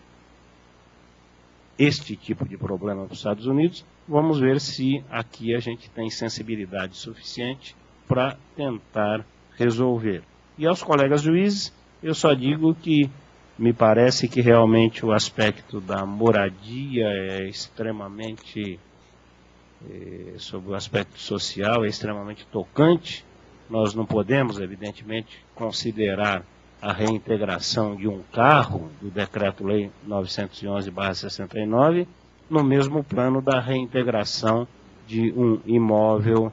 este tipo de problema para os Estados Unidos, vamos ver se aqui a gente tem sensibilidade suficiente para tentar resolver. E aos colegas juízes, eu só digo que me parece que realmente o aspecto da moradia é extremamente, sobre o aspecto social, é extremamente tocante. Nós não podemos, evidentemente, considerar a reintegração de um carro, do Decreto-Lei 911/69, no mesmo plano da reintegração de um imóvel,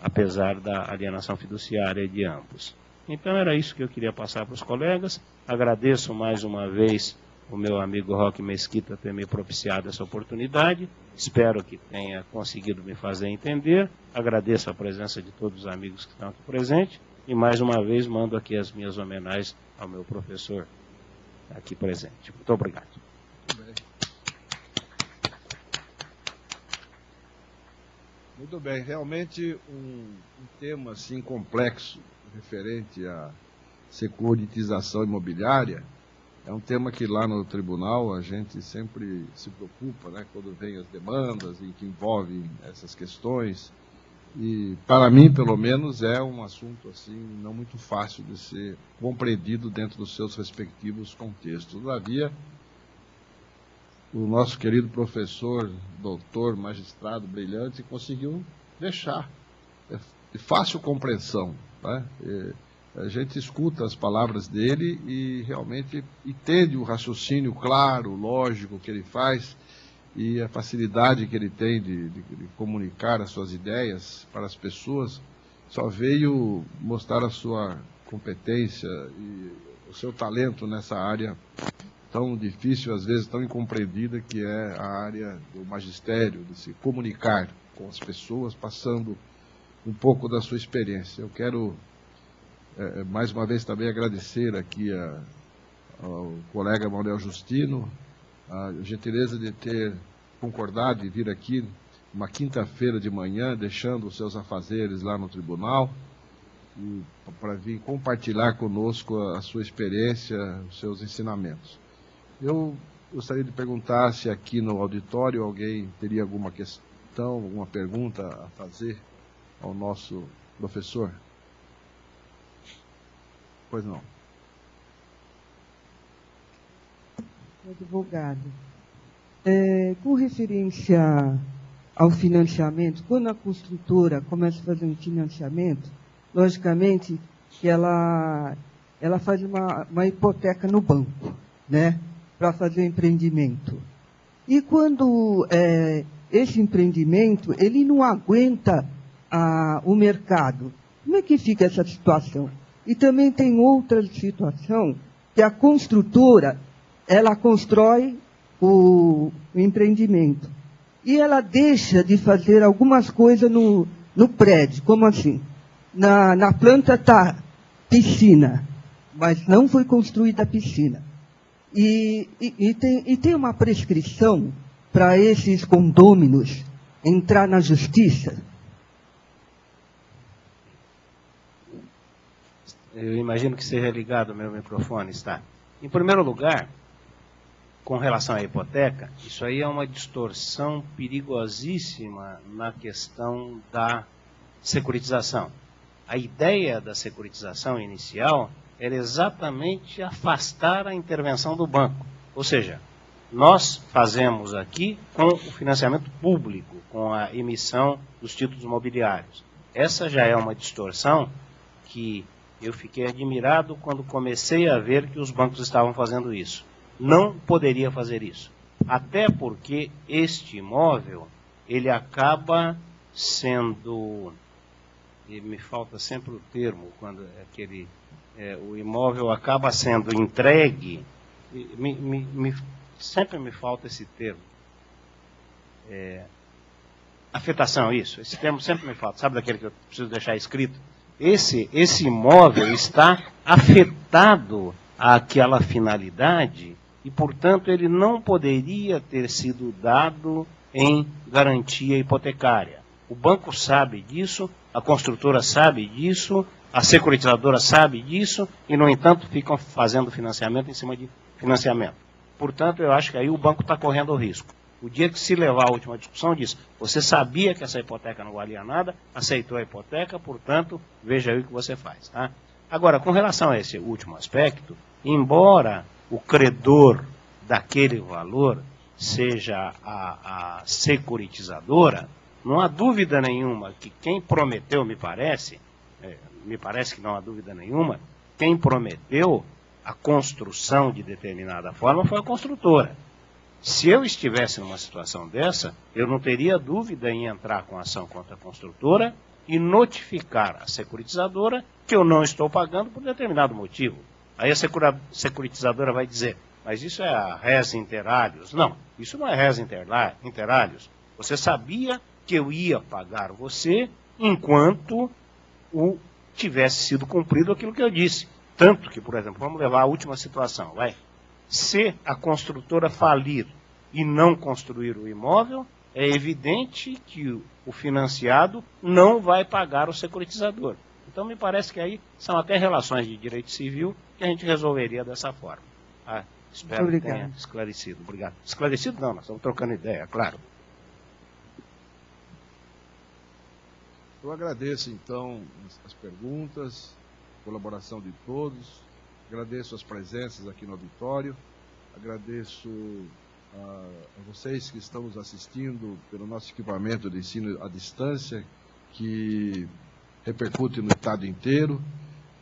apesar da alienação fiduciária de ambos. Então era isso que eu queria passar para os colegas. Agradeço mais uma vez o meu amigo Roque Mesquita ter me propiciado essa oportunidade. Espero que tenha conseguido me fazer entender. Agradeço a presença de todos os amigos que estão aqui presentes. E mais uma vez mando aqui as minhas homenagens ao meu professor aqui presente. Muito obrigado. Muito bem. Realmente um tema assim complexo referente à securitização imobiliária é um tema que lá no tribunal a gente sempre se preocupa, né, quando vem as demandas e que envolvem essas questões. E, para mim, pelo menos, é um assunto assim não muito fácil de ser compreendido dentro dos seus respectivos contextos. Todavia, o nosso querido professor, doutor, magistrado brilhante, conseguiu deixar de fácil compreensão, né? A gente escuta as palavras dele e realmente entende o raciocínio claro, lógico que ele faz, e a facilidade que ele tem de comunicar as suas ideias para as pessoas, só veio mostrar a sua competência e o seu talento nessa área tão difícil, às vezes tão incompreendida, que é a área do magistério, de se comunicar com as pessoas, passando um pouco da sua experiência. Eu quero, mais uma vez, também agradecer aqui ao colega Manuel Justino a gentileza de ter concordado em vir aqui uma quinta-feira de manhã, deixando os seus afazeres lá no tribunal, para vir compartilhar conosco a sua experiência, os seus ensinamentos. Eu gostaria de perguntar se aqui no auditório alguém teria alguma questão, alguma pergunta a fazer ao nosso professor. Pois não. Advogado, com referência ao financiamento, quando a construtora começa a fazer um financiamento, logicamente que ela faz uma hipoteca no banco, né, para fazer o empreendimento. E quando esse empreendimento ele não aguenta o mercado, como é que fica essa situação? E também tem outra situação, que a construtora, ela constrói o empreendimento. E ela deixa de fazer algumas coisas no prédio. Como assim? Na planta está piscina, mas não foi construída a piscina. E tem uma prescrição para esses condôminos entrar na justiça? Eu imagino que seja ligado o meu microfone, está? Em primeiro lugar, com relação à hipoteca, isso aí é uma distorção perigosíssima na questão da securitização. A ideia da securitização inicial era exatamente afastar a intervenção do banco. Ou seja, nós fazemos aqui com o financiamento público, com a emissão dos títulos imobiliários. Essa já é uma distorção que eu fiquei admirado quando comecei a ver que os bancos estavam fazendo isso. Não poderia fazer isso. Até porque este imóvel, ele acaba sendo... E me falta sempre o termo, quando o imóvel acaba sendo entregue, sempre me falta esse termo. Afetação, isso. Esse termo sempre me falta. Sabe daquele que eu preciso deixar escrito? Esse imóvel está afetado àquela finalidade e, portanto, ele não poderia ter sido dado em garantia hipotecária. O banco sabe disso, a construtora sabe disso, a securitizadora sabe disso e, no entanto, ficam fazendo financiamento em cima de financiamento. Portanto, eu acho que aí o banco está correndo o risco. O dia que se levar à última discussão, diz, você sabia que essa hipoteca não valia nada, aceitou a hipoteca, portanto, veja aí o que você faz. Tá? Agora, com relação a esse último aspecto, embora o credor daquele valor seja a securitizadora, não há dúvida nenhuma que quem prometeu, me parece que não há dúvida nenhuma, quem prometeu a construção de determinada forma foi a construtora. Se eu estivesse numa situação dessa, eu não teria dúvida em entrar com ação contra a construtora e notificar a securitizadora que eu não estou pagando por determinado motivo. Aí a securitizadora vai dizer, mas isso é a res inter alios. Não, isso não é res inter alios. Você sabia que eu ia pagar você enquanto tivesse sido cumprido aquilo que eu disse. Tanto que, por exemplo, vamos levar a última situação, vai. Se a construtora falir e não construir o imóvel, é evidente que o financiado não vai pagar o securitizador. Então, me parece que aí são até relações de direito civil que a gente resolveria dessa forma. Espero que tenha esclarecido. Obrigado. Esclarecido não, nós estamos trocando ideia, claro. Eu agradeço, então, as perguntas, a colaboração de todos, agradeço as presenças aqui no auditório, agradeço a vocês que estão nos assistindo pelo nosso equipamento de ensino à distância, que repercute no estado inteiro.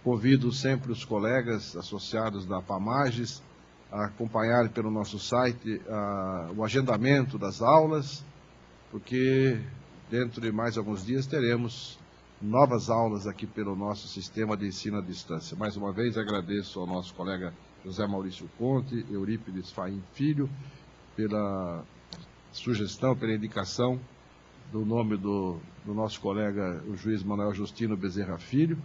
Convido sempre os colegas associados da PAMAGES a acompanhar pelo nosso site o agendamento das aulas, porque dentro de mais alguns dias teremos novas aulas aqui pelo nosso sistema de ensino à distância. Mais uma vez agradeço ao nosso colega José Maurício Conte, Eurípides Faim Filho, pela sugestão, pela indicação do nome do nosso colega, o juiz Manuel Justino Bezerra Filho.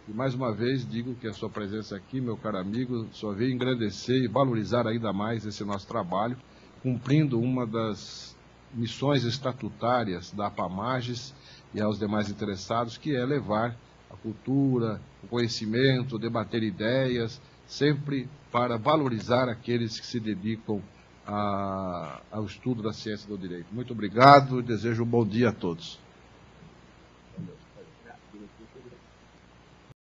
E mais uma vez digo que a sua presença aqui, meu caro amigo, só veio engrandecer e valorizar ainda mais esse nosso trabalho, cumprindo uma das missões estatutárias da APAMAGES e aos demais interessados, que é levar a cultura, o conhecimento, debater ideias, sempre para valorizar aqueles que se dedicam ao estudo da ciência do direito. Muito obrigado e desejo um bom dia a todos.